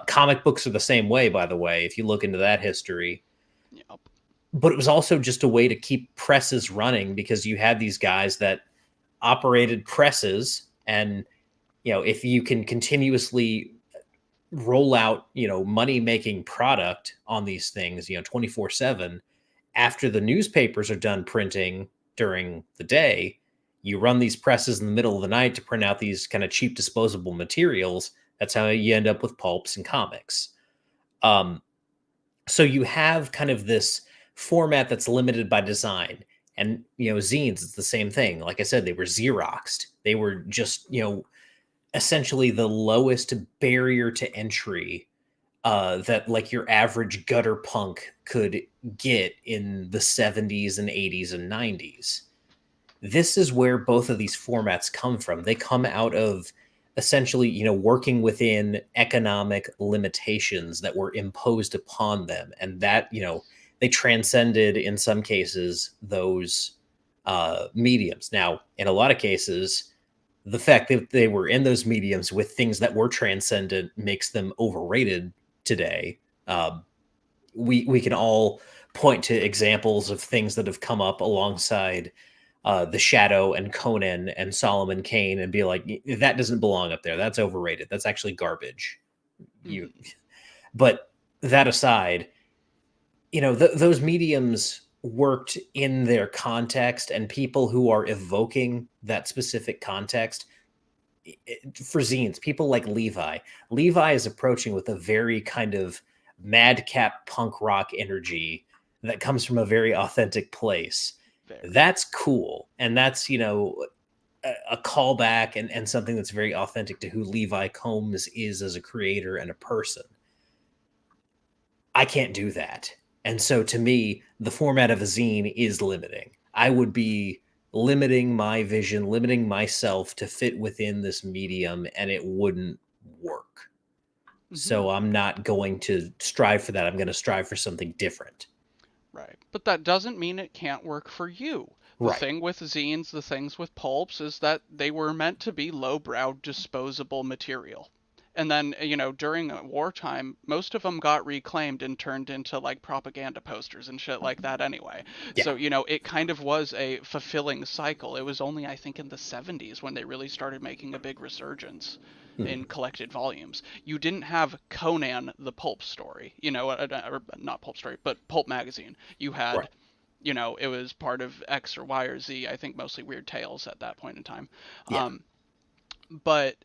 Comic books are the same way, by the way, if you look into that history. Yep. But it was also just a way to keep presses running, because you had these guys that operated presses, and if you can continuously roll out money making product on these things 24/7, after the newspapers are done printing during the day, you run these presses in the middle of the night to print out these kind of cheap disposable materials. That's how you end up with pulps and comics. um, so you have kind of this format that's limited by design. And zines, it's the same thing. Like I said, they were xeroxed. They were just essentially the lowest barrier to entry that like your average gutter punk could get in the 70s and 80s and 90s. This is where both of these formats come from. They come out of essentially, working within economic limitations that were imposed upon them. And that, they transcended in some cases those mediums. Now, in a lot of cases, the fact that they were in those mediums with things that were transcendent makes them overrated today. We can all point to examples of things that have come up alongside the Shadow and Conan and Solomon Kane and be like, that doesn't belong up there. That's overrated. That's actually garbage. You, Mm-hmm. but that aside, those mediums worked in their context, and people who are evoking that specific context for zines, people like Levi is approaching with a very kind of madcap punk rock energy that comes from a very authentic place. Very. That's cool, and that's a callback and something that's very authentic to who Levi Combs is as a creator and a person. I can't do that. And so to me, the format of a zine is limiting. I would be limiting my vision, limiting myself to fit within this medium, and it wouldn't work. Mm-hmm. So I'm not going to strive for that. I'm going to strive for something different. Right. But that doesn't mean it can't work for you. The Right. thing with zines, the things with pulps, is that they were meant to be lowbrow, disposable material. And then, during wartime, most of them got reclaimed and turned into like propaganda posters and shit like that anyway. Yeah. So, it kind of was a fulfilling cycle. It was only, I think, in the 70s when they really started making a big resurgence Mhm. in collected volumes. You didn't have Conan the Pulp story, or not Pulp story, but Pulp magazine. You Right. had, it was part of X or Y or Z, I think mostly Weird Tales at that point in time. Yeah. But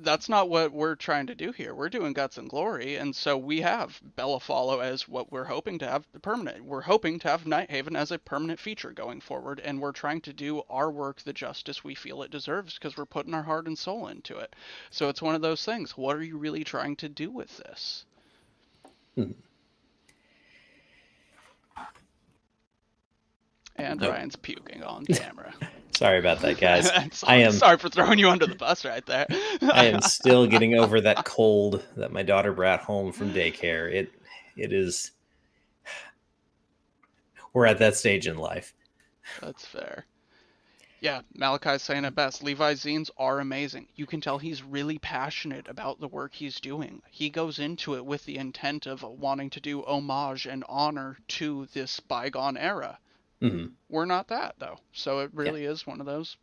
that's not what we're trying to do here. We're doing Guts and Glory, and so we have Bella Follow as what we're hoping to have the permanent. We're hoping to have Nighthaven as a permanent feature going forward, and we're trying to do our work the justice we feel it deserves because we're putting our heart and soul into it. So it's one of those things. What are you really trying to do with this? Mhm. And Oh, Ryan's puking on camera. sorry about that, guys. I sorry, am sorry for throwing you under the bus right there. I am still getting over that cold that my daughter brought home from daycare. It is we're at that stage in life. That's fair. Yeah, Malachi's saying it best. Levi's zines are amazing. You can tell he's really passionate about the work he's doing. He goes into it with the intent of wanting to do homage and honor to this bygone era. Mhm. We're not that, though. So it Yeah. really is one of those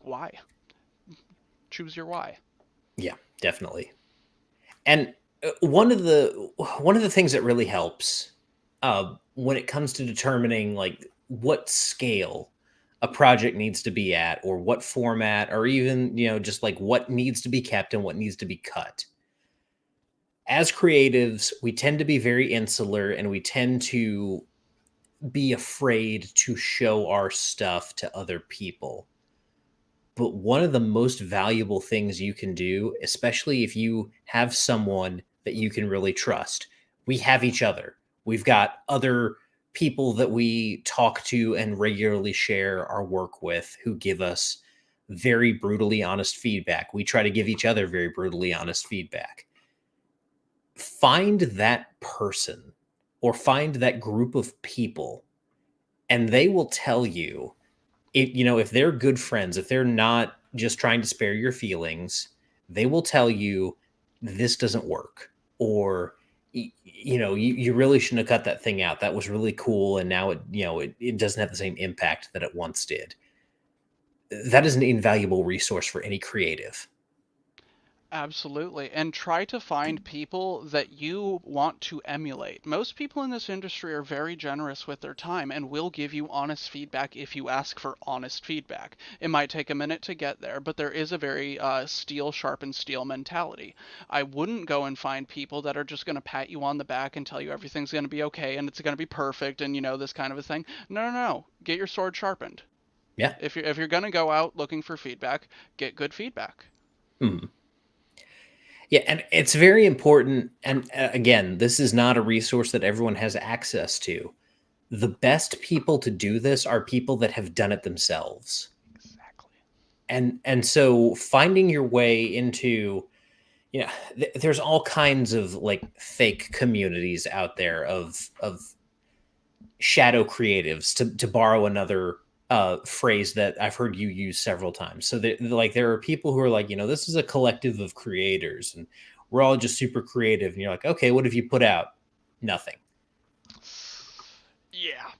why. Choose your why. Yeah, definitely. And one of the things that really helps when it comes to determining like what scale a project needs to be at, or what format, or even just like what needs to be kept and what needs to be cut. As creatives, we tend to be very insular, and we tend to be afraid to show our stuff to other people. But one of the most valuable things you can do, especially if you have someone that you can really trust, we have each other. We've got other people that we talk to and regularly share our work with who give us very brutally honest feedback. We try to give each other very brutally honest feedback. Find that person or find that group of people, and they will tell you if they're good friends, if they're not just trying to spare your feelings, they will tell you this doesn't work, or you really shouldn't have cut that thing out. That was really cool, and now it doesn't have the same impact that it once did. That is an invaluable resource for any creative. Absolutely. And try to find people that you want to emulate. Most people in this industry are very generous with their time and will give you honest feedback if you ask for honest feedback. It might take a minute to get there, but there is a very steel sharpens steel mentality. I wouldn't go and find people that are just going to pat you on the back and tell you everything's going to be okay and it's going to be perfect and this kind of a thing. No, no, no. Get your sword sharpened. Yeah. If you're going to go out looking for feedback, get good feedback. Mhm. Yeah, and it's very important. And again, this is not a resource that everyone has access to. The best people to do this are people that have done it themselves. Exactly. And so finding your way into, there's all kinds of like fake communities out there of shadow creatives, to borrow another phrase that I've heard you use several times. So like there are people who are like, this is a collective of creators and we're all just super creative. And you're like, okay, what have you put out? Nothing. Yeah.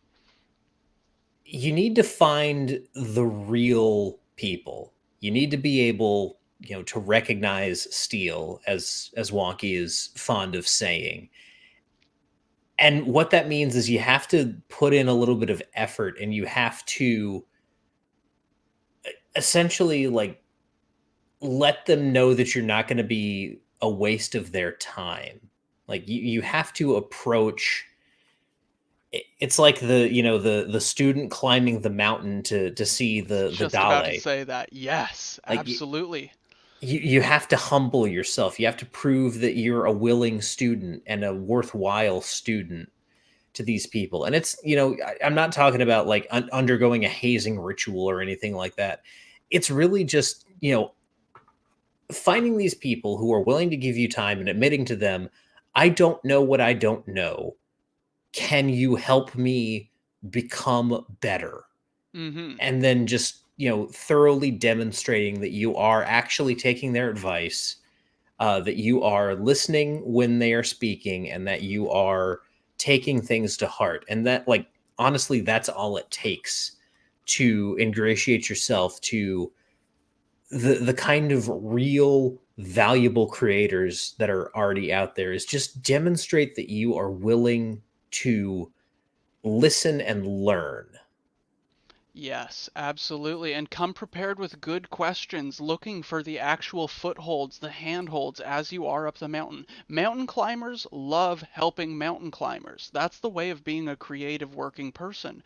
You need to find the real people. You need to be able, to recognize steel, as Wonkee is fond of saying. And what that means is you have to put in a little bit of effort and you have to essentially like let them know that you're not going to be a waste of their time. Like you have to approach it's like the student climbing the mountain to see the Just about to Dale. say that. Yes, Like absolutely. you have to humble yourself. You have to prove that you're a willing student and a worthwhile student to these people. And it's, I'm not talking about like undergoing a hazing ritual or anything like that. It's really just, finding these people who are willing to give you time and admitting to them, I don't know what I don't know. Can you help me become better? Mm-hmm. And then just, thoroughly demonstrating that you are actually taking their advice, that you are listening when they are speaking, and that you are taking things to heart. And that, like, honestly, that's all it takes to ingratiate yourself to the kind of real valuable creators that are already out there, is just demonstrate that you are willing to listen and learn. Yes, absolutely. And come prepared with good questions, looking for the actual footholds, the handholds as you are up the mountain. Mountain climbers love helping mountain climbers. That's the way of being a creative working person.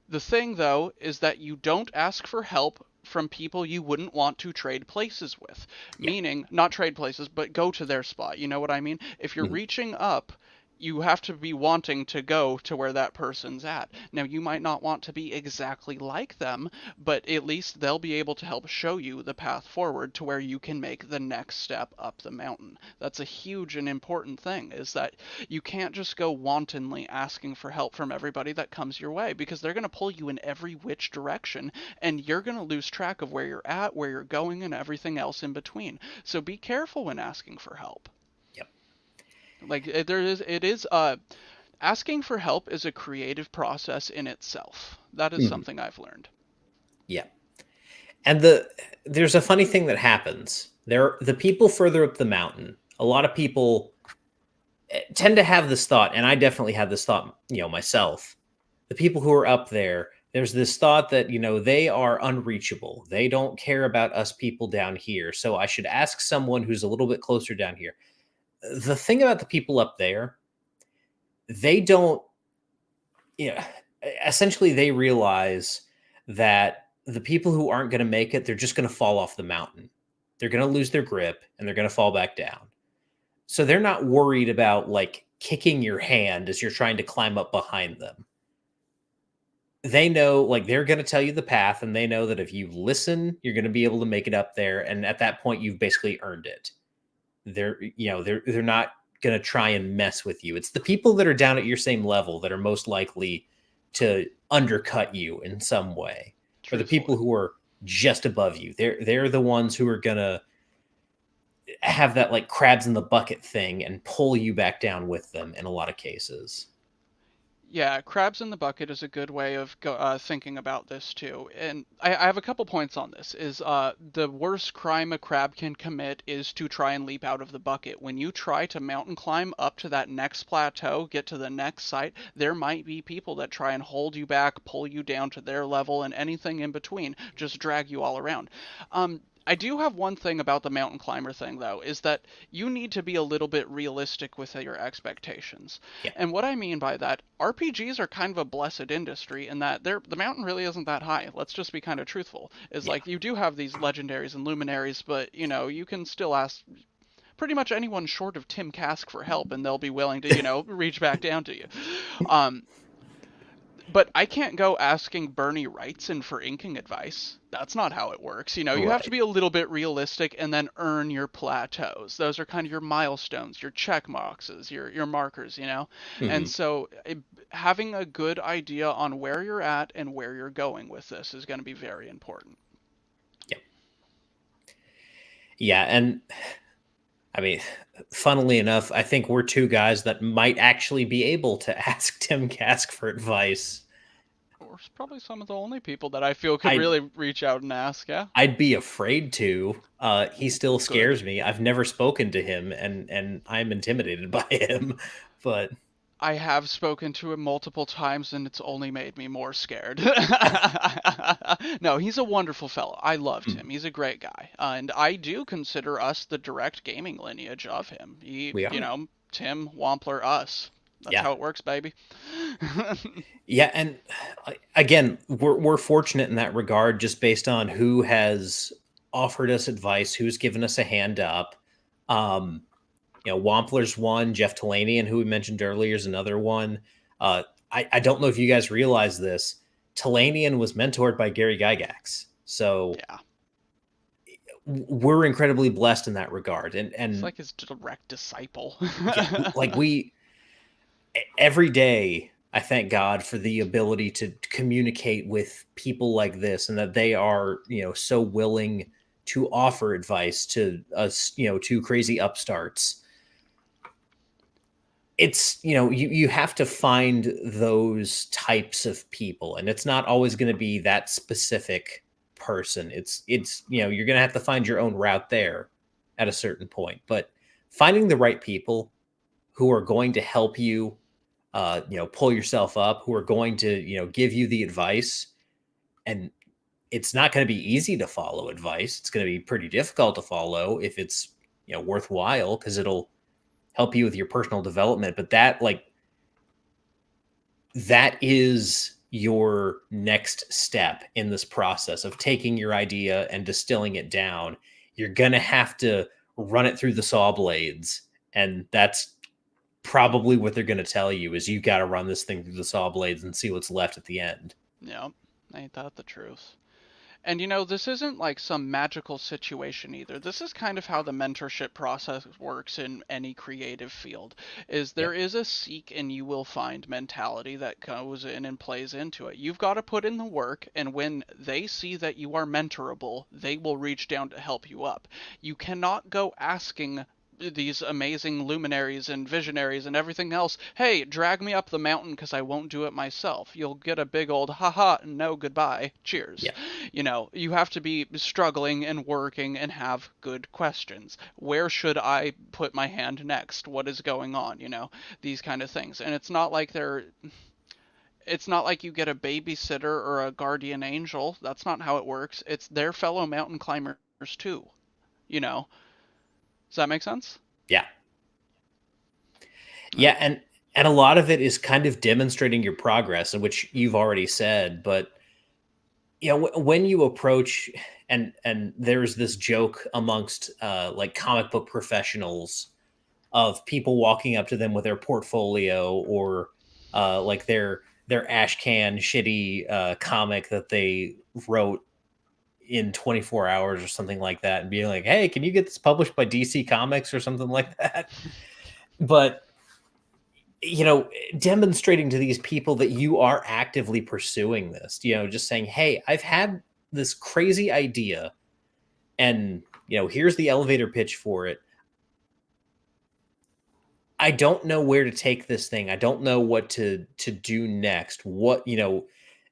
The thing, though, is that you don't ask for help from people you wouldn't want to trade places with. Yeah. Meaning, not trade places, but go to their spot. You know what I mean? If you're Mhm. reaching up, you have to be wanting to go to where that person's at. Now, you might not want to be exactly like them, but at least they'll be able to help show you the path forward to where you can make the next step up the mountain. That's a huge and important thing, is that you can't just go wantonly asking for help from everybody that comes your way, because they're going to pull you in every which direction and you're going to lose track of where you're at, where you're going, and everything else in between. So be careful when asking for help. Yep. Like it is asking for help is a creative process in itself. That is Mhm. something I've learned. Yeah. And there's a funny thing that happens. The people further up the mountain, a lot of people tend to have this thought, and I definitely had this thought, myself. The people who are up there, there's this thought that, they are unreachable. They don't care about us people down here. So I should ask someone who's a little bit closer down here. The thing about the people up there, they don't, you know, essentially they realize that the people who aren't going to make it, they're just going to fall off the mountain. They're going to lose their grip and they're going to fall back down. So they're not worried about like kicking your hand as you're trying to climb up behind them. They know, like, they're going to tell you the path, and they know that if you listen, you're going to be able to make it up there. And at that point, you've basically earned it. They're not going to try and mess with you. It's the people that are down at your same level that are most likely to undercut you in some way, or the people Truthfully. who are just above you. They're the ones who are going to have that like crabs in the bucket thing and pull you back down with them in a lot of cases. Yeah, crabs in the bucket is a good way of thinking about this too. And I have a couple points on this. Is the worst crime a crab can commit is to try and leap out of the bucket. When you try to mountain climb up to that next plateau, get to the next site, there might be people that try and hold you back, pull you down to their level, and anything in between, just drag you all around. I do have one thing about the mountain climber thing, though, is that you need to be a little bit realistic with your expectations. Yeah. And what I mean by that, RPGs are kind of a blessed industry in that the mountain really isn't that high. Let's just be kind of truthful. Is Yeah. like you do have these legendaries and luminaries, but you can still ask pretty much anyone short of Tim Kask for help, and they'll be willing to, reach back down to you. Um, but I can't go asking Bernie Wrightson for inking advice. That's not how it works. You have to Right. be a little bit realistic and then earn your plateaus. Those are kind of your milestones, your check boxes, your markers. And Hmm. so having a good idea on where you're at and where you're going with this is going to be very important. Yeah. Yeah, and I mean, funnily enough, I think we're two guys that might actually be able to ask Tim Kask for advice. We're probably some of the only people that I feel could I really reach out and ask. Yeah, I'd be afraid to. He still good. scares me. I've never spoken to him, and I'm intimidated by him. But I have spoken to him multiple times, and it's only made me more scared. No, he's a wonderful fellow. I loved him. He's a great guy, and I do consider us the direct gaming lineage of him. we are, Tim Wampler, us. That's yeah, how it works, baby. yeah. And again, we're fortunate in that regard, just based on who has offered us advice, who's given us a hand up. Um, Wampler's one, Jeff Talanian, who we mentioned earlier, is another one. Uh, I don't know if you guys realize this. Talanian was mentored by Gary Gygax. So Yeah, we're incredibly blessed in that regard. And he's and like his direct disciple. yeah, we every day I thank God for the ability to communicate with people like this, and that they are, so willing to offer advice to us, two crazy upstarts. It's, you have to find those types of people, and it's not always going to be that specific person. It's you're going to have to find your own route there at a certain point, but finding the right people who are going to help you, pull yourself up, who are going to, give you the advice. And it's not going to be easy to follow advice. It's going to be pretty difficult to follow if it's, worthwhile, because it'll help you with your personal development. But that is your next step in this process of taking your idea and distilling it down. You're going to have to run it through the saw blades. And that's probably what they're going to tell you, is you got to run this thing through the saw blades and see what's left at the end. Yeah, ain't that the truth? And this isn't like some magical situation either. This is kind of how the mentorship process works in any creative field. Is Yep. there is a seek and you will find mentality that goes in and plays into it. You've got to put in the work, and when they see that you are mentorable, they will reach down to help you up. You cannot go asking these amazing luminaries and visionaries and everything else, hey, drag me up the mountain because I won't do it myself. You'll get a big old haha, no goodbye, cheers. Yeah. You have to be struggling and working and have good questions. Where should I put my hand next? What is going on? These kind of things. And it's not like you get a babysitter or a guardian angel. That's not how it works. It's their fellow mountain climbers too. You know, does that make sense? Yeah. Yeah. Yeah. And a lot of it is kind of demonstrating your progress, which you've already said. But when you approach, and there's this joke amongst like comic book professionals, of people walking up to them with their portfolio, or like their ash can shitty comic that they wrote in 24 hours or something like that, and being like, hey, can you get this published by DC Comics or something like that? But demonstrating to these people that you are actively pursuing this, just saying, hey, I've had this crazy idea, and here's the elevator pitch for it. I don't know where to take this thing. I don't know what to do next.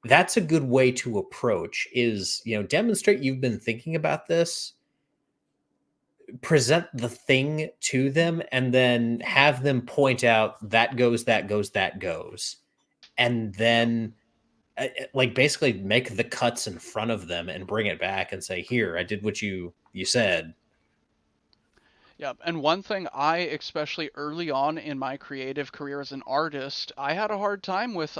That's a good way to approach, is, demonstrate you've been thinking about this, present the thing to them, and then have them point out that goes, that goes, that goes. And Yep. then like basically make the cuts in front of them and bring it back and say, here, I did what you said. Yep. And one thing I, especially early on in my creative career as an artist, I had a hard time with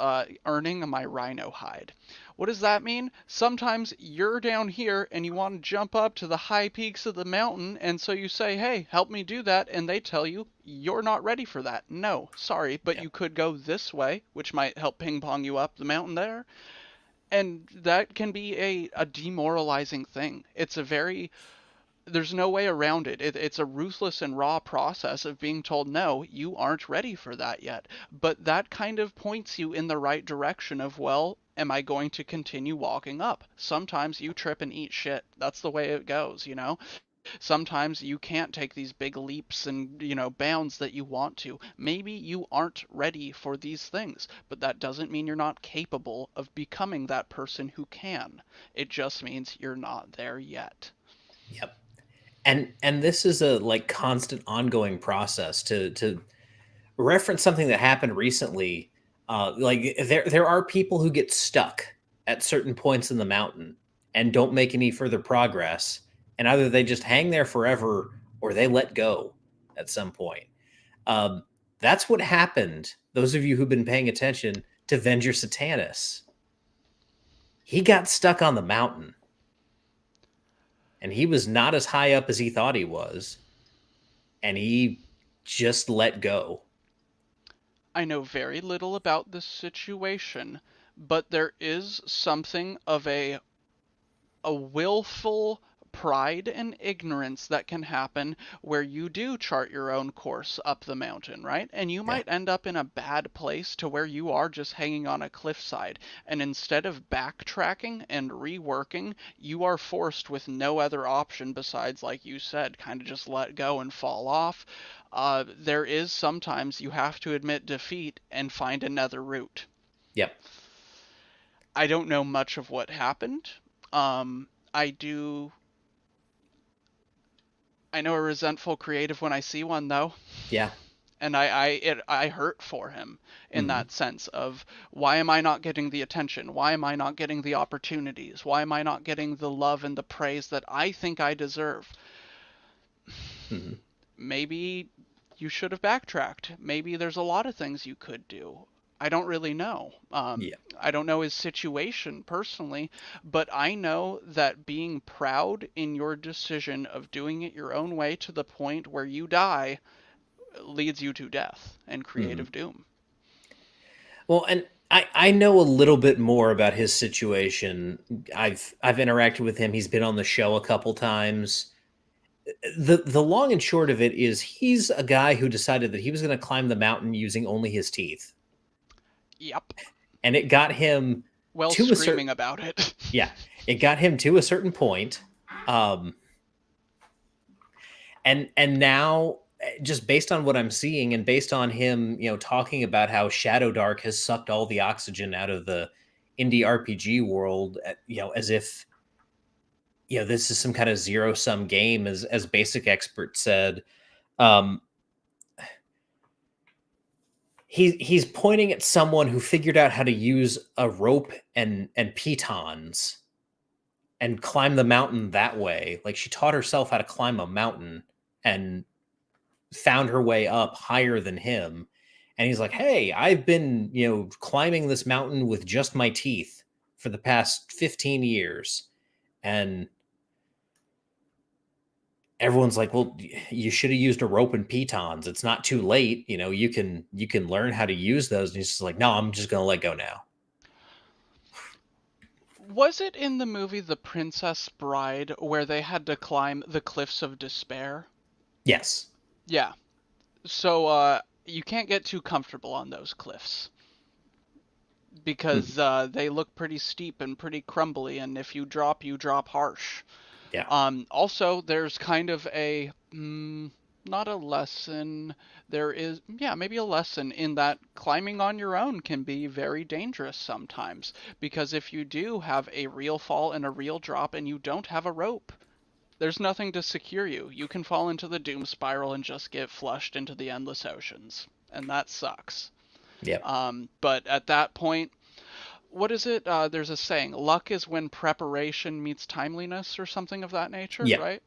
earning my rhino hide. What does that mean? Sometimes you're down here and you want to jump up to the high peaks of the mountain, and so you say, hey, help me do that, and they tell you, you're not ready for that. No, sorry, but Yeah. you could go this way, which might help ping pong you up the mountain there. And that can be a demoralizing thing. It's a very there's no way around it. It's a ruthless and raw process of being told, no, you aren't ready for that yet. But that kind of points you in the right direction of, well, am I going to continue walking up? Sometimes you trip and eat shit. That's the way it goes, you know? Sometimes you can't take these big leaps and, bounds that you want to. Maybe you aren't ready for these things, but that doesn't mean you're not capable of becoming that person who can. It just means you're not there yet. Yep. And this is a like constant ongoing process to reference something that happened recently. Like there are people who get stuck at certain points in the mountain and don't make any further progress, and either they just hang there forever or they let go at some point. Um, that's what happened. Those of you who've been paying attention to Venger Satanis, he got stuck on the mountain, and he was not as high up as he thought he was, and he just let go. I know very little about this situation, but there is something of a willful pride and ignorance that can happen where you do chart your own course up the mountain, right? And you Yeah. might end up in a bad place to where you are just hanging on a cliffside. And instead of backtracking and reworking, you are forced with no other option besides, like you said, kind of just let go and fall off. There is sometimes you have to admit defeat and find another route. Yep. I don't know much of what happened. I do I know a resentful creative when I see one though, Yeah. and I hurt for him in Mhm. that sense of why am I not getting the attention? Why am I not getting the opportunities? Why am I not getting the love and the praise that I think I deserve? Mhm. Maybe you should have backtracked. Maybe there's a lot of things you could do. I don't really know. Yeah. I don't know his situation personally, but I know that being proud in your decision of doing it your own way to the point where you die leads you to death and Mhm. creative doom. Well, and I know a little bit more about his situation. I've interacted with him. He's been on the show a couple times. The long and short of it is he's a guy who decided that he was going to climb the mountain using only his teeth. Yep. And it got him Well, to a certain screaming about it. yeah, it got him to a certain point. Um and now just based on what I'm seeing and based on him, talking about how Shadow Dark has sucked all the oxygen out of the indie RPG world, as if this is some kind of zero sum game, as Basic Expert said. Um, he's pointing at someone who figured out how to use a rope and pitons and climb the mountain that way. Like she taught herself how to climb a mountain and found her way up higher than him. And he's like, "Hey, I've been, climbing this mountain with just my teeth for the past 15 years." And everyone's like, "Well, you should have used a rope and pitons. It's not too late. You can learn how to use those." And he's just like, "No, I'm just going to let go now." Was it in the movie The Princess Bride where they had to climb the cliffs of despair? Yes. Yeah. So you can't get too comfortable on those cliffs Mhm. because they look pretty steep and pretty crumbly, and if you drop harsh. Yeah. Also, there's kind of not a lesson. There is, yeah, maybe a lesson in that climbing on your own can be very dangerous sometimes. Because if you do have a real fall and a real drop and you don't have a rope, there's nothing to secure you. You can fall into the doom spiral and just get flushed into the endless oceans. And that sucks. Yep. But at that point, what is it? There's a saying, luck is when preparation meets timeliness or something of that nature, Yeah. right?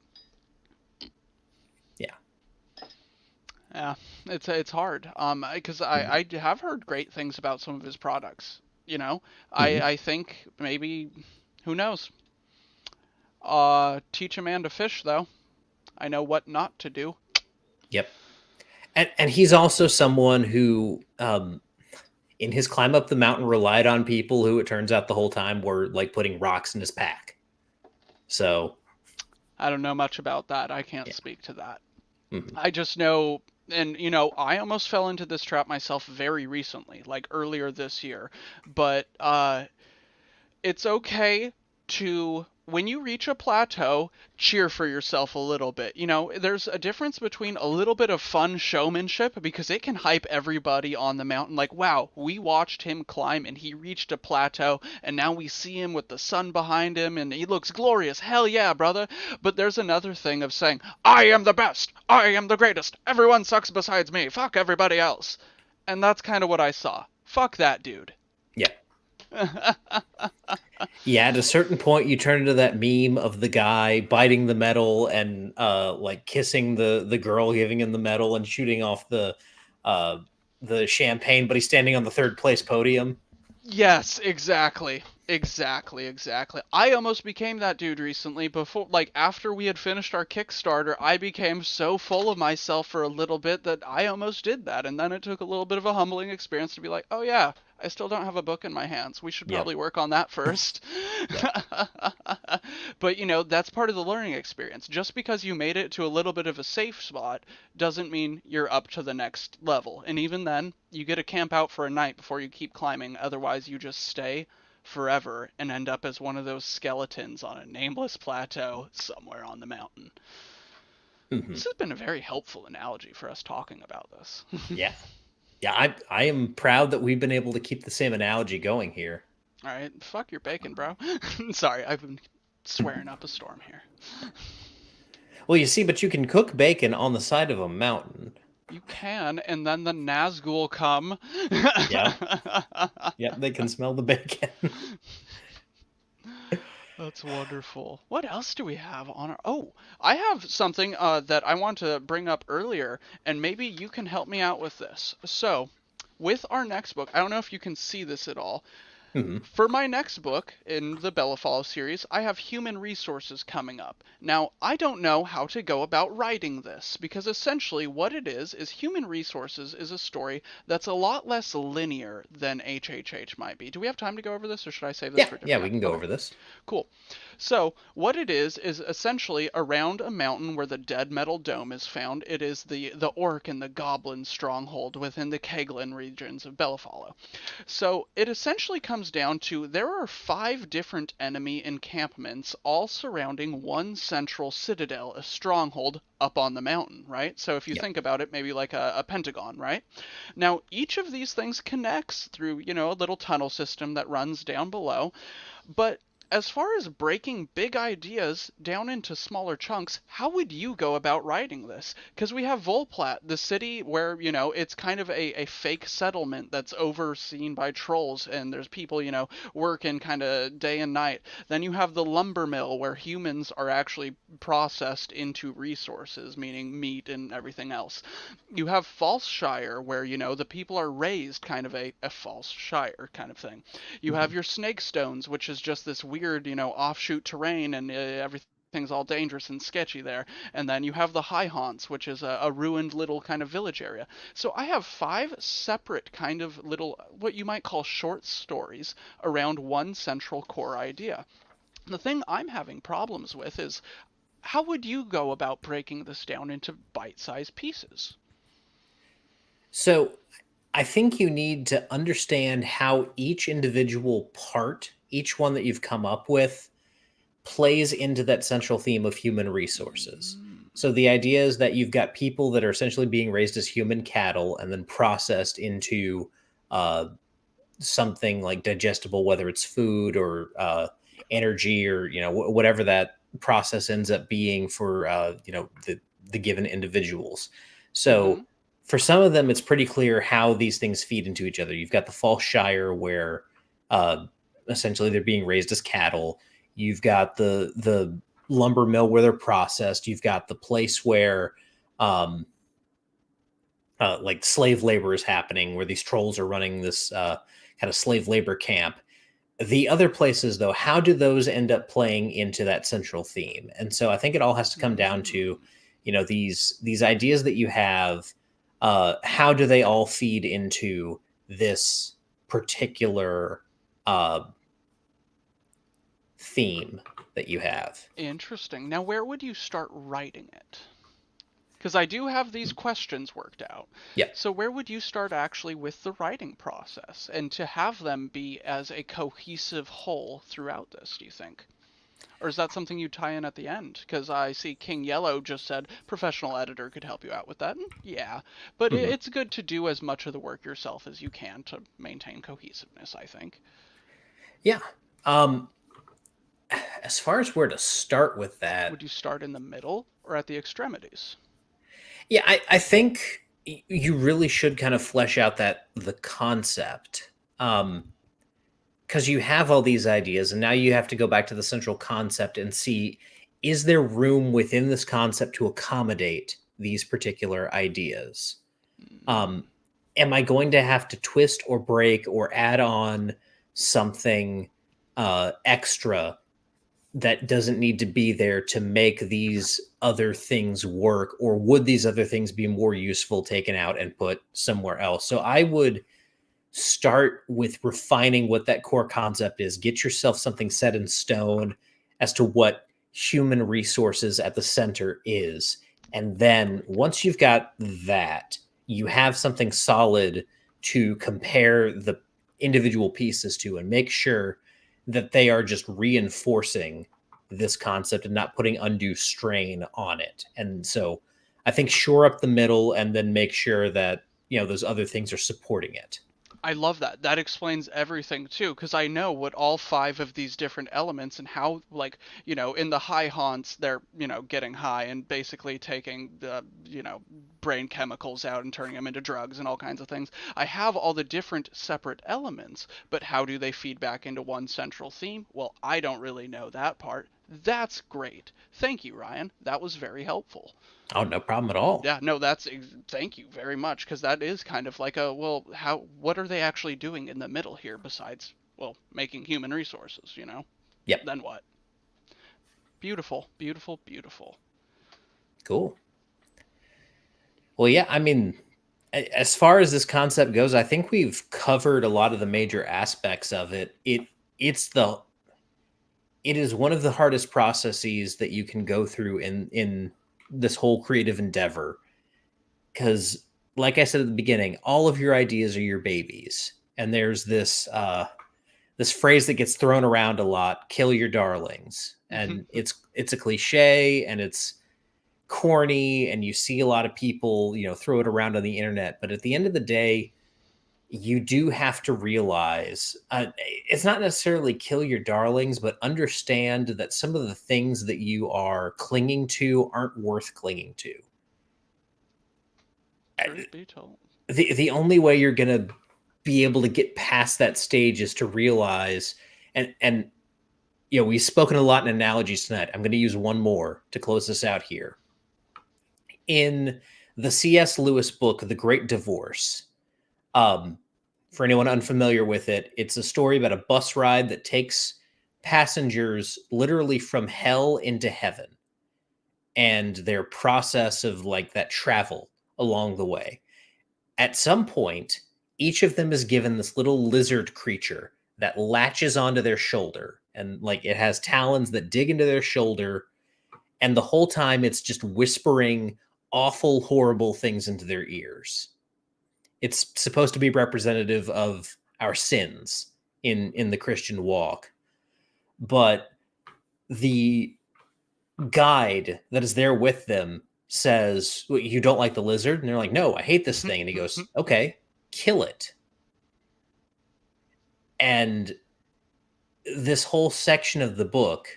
Yeah. Yeah, it's hard. Because Mhm. I have heard great things about some of his products. You know, Mhm. I think maybe, who knows? Teach a man to fish, though. I know what not to do. Yep. And he's also someone who, in his climb up the mountain, relied on people who it turns out the whole time were like putting rocks in his pack. So I don't know much about that. I can't yeah. speak to that. Mhm. I just know, and I almost fell into this trap myself very recently, like earlier this year. But it's okay to, when you reach a plateau, cheer for yourself a little bit. There's a difference between a little bit of fun showmanship, because it can hype everybody on the mountain. Like, wow, we watched him climb and he reached a plateau, and now we see him with the sun behind him and he looks glorious. Hell yeah, brother. But there's another thing of saying, I am the best. I am the greatest. Everyone sucks besides me. Fuck everybody else. And that's kind of what I saw. Fuck that dude. Yeah. Yeah, at a certain point you turn into that meme of the guy biting the metal and like kissing the girl giving him the medal and shooting off uh the champagne, but he's standing on the third place podium. Yes, exactly. Exactly, exactly. I almost became that dude recently before, like, after we had finished our Kickstarter. I became so full of myself for a little bit that I almost did that. And then it took a little bit of a humbling experience to be like, oh yeah, I still don't have a book in my hands. We should Yeah. probably work on that first. Yeah. But, that's part of the learning experience. Just because you made it to a little bit of a safe spot doesn't mean you're up to the next level. And even then, you get to camp out for a night before you keep climbing. Otherwise, you just stay forever and end up as one of those skeletons on a nameless plateau somewhere on the mountain. Mhm. This has been a very helpful analogy for us talking about this. Yeah. Yeah, I am proud that we've been able to keep the same analogy going here. All right, fuck your bacon, bro. Sorry, I've been swearing up a storm here. Well, you see, but you can cook bacon on the side of a mountain. You can, and then the Nazgul come. Yeah. Yeah, they can smell the bacon. That's wonderful. What else do we have on our? Oh, I have something that I want to bring up earlier, and maybe you can help me out with this. So, with our next book, I don't know if you can see this at all. Mhm. For my next book in the Bellefollow series, I have human resources coming up. Now, I don't know how to go about writing this, because essentially what it is human resources is a story that's a lot less linear than HHH might be. Do we have time to go over this, or should I save this Yeah, for a yeah, different we time? can go Okay, over this. cool. So, what it is essentially around a mountain where the dead metal dome is found. It is the orc and the goblin stronghold within the Keglin regions of Bellefollow. So, it essentially comes down to there are 5 different enemy encampments all surrounding one central citadel, a stronghold up on the mountain, right? So, if you Yep. think about it, maybe like a pentagon, right? Now, each of these things connects through, a little tunnel system that runs down below. But as far as breaking big ideas down into smaller chunks, how would you go about writing this? Because we have Volplat, the city where, it's kind of a fake settlement that's overseen by trolls, and there's people, working kind of day and night. Then you have the lumber mill where humans are actually processed into resources, meaning meat and everything else. You have False Shire where, the people are raised kind of a false shire kind of thing. You have Mhm. your snake stones, which is just this weird, offshoot terrain, and everything's all dangerous and sketchy there. And then you have the High Haunts, which is a ruined little kind of village area. So I have 5 separate kind of little, what you might call short stories around one central core idea. The thing I'm having problems with is, how would you go about breaking this down into bite-sized pieces? So I think you need to understand how each individual part, each one that you've come up with, plays into that central theme of human resources. Mm, So the idea is that you've got people that are essentially being raised as human cattle and then processed into uh, something like digestible, whether it's food or energy or whatever that process ends up being for the given individuals. mm-hmm, So for some of them, it's pretty clear how these things feed into each other. You've got the false shire where uh, essentially they're being raised as cattle. You've got the lumber mill where they're processed. You've got the place where um, like slave labor is happening, where these trolls are running this kind of slave labor camp. The other places, though, how do those end up playing into that central theme? And so I think it all has to come down to, these ideas that you have. How do they all feed into this particular uh, theme that you have? Interesting. Now, where would you start writing it? Because I do have these questions worked out. Yeah. So where would you start actually with the writing process and to have them be as a cohesive whole throughout this, do you think? Or is that something you tie in at the end? Because I see King Yellow just said professional editor could help you out with that. And yeah, but Mhm. it's good to do as much of the work yourself as you can to maintain cohesiveness, I think. Yeah. As far as where to start with that, Would you start in the middle or at the extremities? yeah, I think you really should kind of flesh out the concept. Because you have all these ideas, and now you have to go back to the central concept and see, is there room within this concept to accommodate these particular ideas? Mm, Um, am I going to have to twist or break or add on something extra that doesn't need to be there to make these other things work? Or would these other things be more useful taken out and put somewhere else? So I would start with refining what that core concept is. Get yourself something set in stone as to what human resources at the center is. And then once you've got that, you have something solid to compare the individual pieces to and make sure that they are just reinforcing this concept and not putting undue strain on it. And so I think shore up the middle and then make sure that, those other things are supporting it. I love that. That explains everything too, because I know what all five of these different elements and how, like, in the high haunts, they're, getting high and basically taking the, brain chemicals out and turning them into drugs and all kinds of things. I have all the different separate elements, but how do they feed back into one central theme? Well, I don't really know that part. That's great. Thank you, Ryan. That was very helpful. Oh, no problem at all. Yeah, no, thank you very much, because that is kind of like well, what are they actually doing in the middle here besides, well, making human resources, Yep. Then what? Beautiful, beautiful, beautiful. Cool. Well, yeah, I mean, as far as this concept goes, I think we've covered a lot of the major aspects of it. It's the it is one of the hardest processes that you can go through in this whole creative endeavor, because like I said at the beginning, all of your ideas are your babies. And there's this phrase that gets thrown around a lot, kill your darlings. And it's a cliche and it's corny, and you see a lot of people, throw it around on the internet, but at the end of the day, you do have to realize, it's not necessarily kill your darlings, but understand that some of the things that you are clinging to aren't worth clinging to. Truth be told. The only way you're going to be able to get past that stage is to realize, and we've spoken a lot in analogies tonight. I'm going to use one more to close this out here. In the C.S. Lewis book, The Great Divorce, for anyone unfamiliar with it, it's a story about a bus ride that takes passengers literally from hell into heaven and their process of like that travel along the way. At some point, each of them is given this little lizard creature that latches onto their shoulder, and like it has talons that dig into their shoulder, and the whole time it's just whispering awful, horrible things into their ears. It's supposed to be representative of our sins in the Christian walk. But the guide that is there with them says, "Well, you don't like the lizard?" And they're like, "No, I hate this thing." And he goes, "Okay, kill it." And this whole section of the book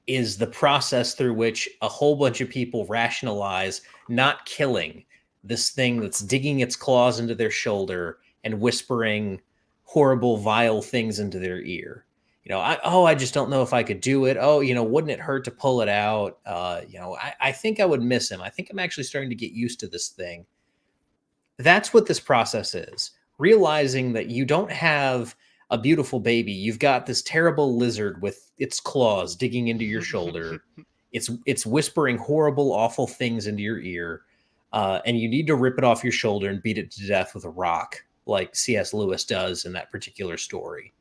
is the process through which a whole bunch of people rationalize not killing this thing that's digging its claws into their shoulder and whispering horrible, vile things into their ear. I just don't know if I could do it. Oh, wouldn't it hurt to pull it out? I think I would miss him. I think I'm actually starting to get used to this thing. that's what this process is. Realizing that you don't have a beautiful baby, you've got this terrible lizard with its claws digging into your shoulder. It's whispering horrible, awful things into your ear, and you need to rip it off your shoulder and beat it to death with a rock, like C.S. Lewis does in that particular story.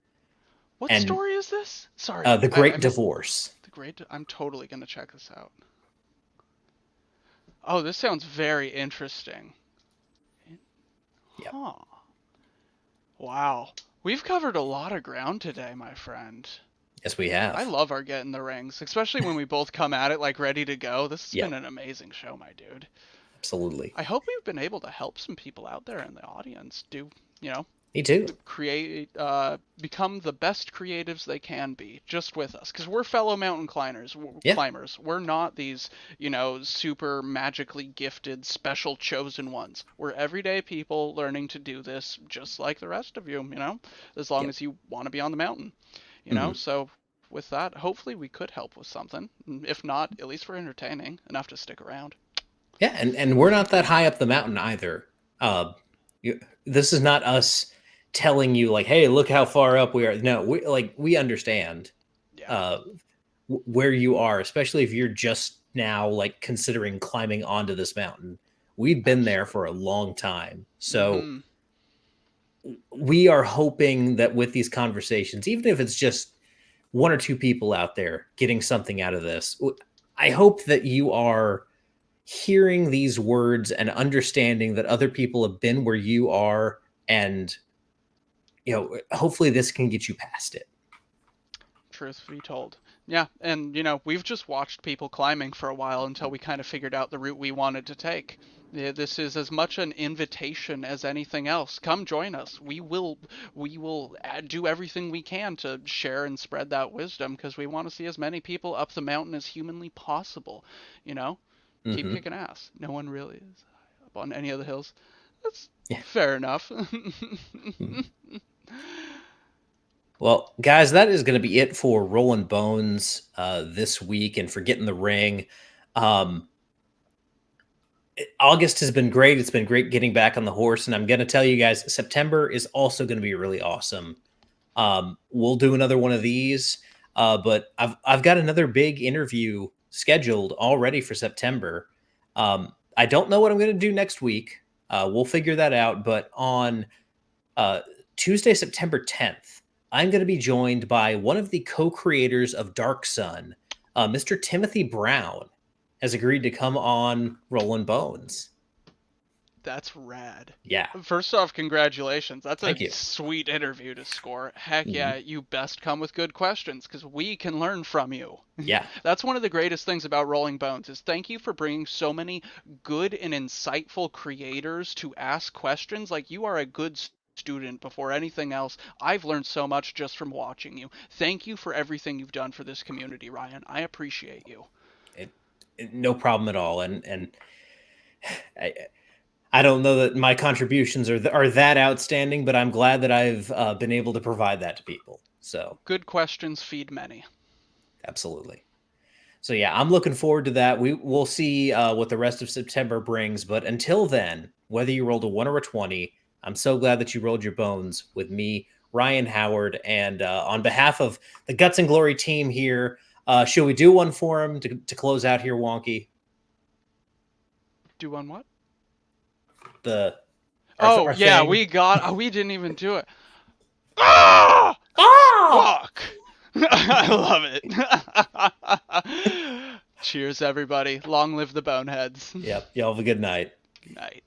What And story is this? Sorry, The I Great missed Divorce. the great. I'm totally gonna check this out. Oh, this sounds very interesting. Yep. Huh. Wow. We've covered a lot of ground today, my friend. Yes, we have. I love our Get in the Rings, especially when we both come at it like ready to go. This has Yep. been an amazing show, my dude. Absolutely. I hope we've been able to help some people out there in the audience do, Me too. create, become the best creatives they can be just with us. Because we're fellow mountain climbers. Yeah. Climbers. We're not these, super magically gifted, special chosen ones. We're everyday people learning to do this just like the rest of you, as long Yep. as you want to be on the mountain, Mhm. So with that, hopefully we could help with something. If not, at least we're entertaining enough to stick around. Yeah, and we're not that high up the mountain either. This is not us telling you like, "Hey, look how far up we are." No, we understand Yeah. uh, where you are, especially if you're just now like considering climbing onto this mountain. We've been there for a long time, so Mm-hmm. we are hoping that with these conversations, even if it's just one or two people out there getting something out of this, I hope that you are hearing these words and understanding that other people have been where you are, and hopefully this can get you past it. Truth be told. Yeah, and we've just watched people climbing for a while until we kind of figured out the route we wanted to take. Yeah, this is as much an invitation as anything else. Come join us. We will do everything we can to share and spread that wisdom because we want to see as many people up the mountain as humanly possible. Keep Hmm. kicking ass. No one really is up on any of the hills. That's Yeah. fair enough. Well, guys, that is going to be it for Rollin Bones this week and for Getting the Ring. Um, August has been great. It's been great getting back on the horse, and I'm going to tell you guys, September is also going to be really awesome. We'll do another one of these, but I've got another big interview scheduled already for September. I don't know what I'm going to do next week. We'll figure that out. But on Tuesday, September 10th, I'm going to be joined by one of the co-creators of Dark Sun, Mr. Timothy Brown, has agreed to come on Rollin Bones. That's rad. Yeah. First off, congratulations. That's a Thank you. sweet interview to score. Heck Mhm. yeah, you best come with good questions because we can learn from you. Yeah. That's one of the greatest things about Rolling Bones is thank you for bringing so many good and insightful creators to ask questions. Like you are a good student before anything else. I've learned so much just from watching you. Thank you for everything you've done for this community, Ryan. I appreciate you. No problem at all. And I don't know that my contributions are that outstanding, but I'm glad that I've been able to provide that to people. So Good questions feed many. absolutely. So yeah, I'm looking forward to that. We'll see what the rest of September brings. But until then, whether you rolled a 1 or a 20, I'm so glad that you rolled your bones with me, Ryan Howard, and on behalf of the Guts and Glory team here, should we do one for him to close out here, Wonkee? Do one what? Our Yeah, thing. we didn't even do it. Ah! Oh! Fuck! I love it. Cheers, everybody. Long live the Boneheads. Yep. Y'all have a good night. Good night.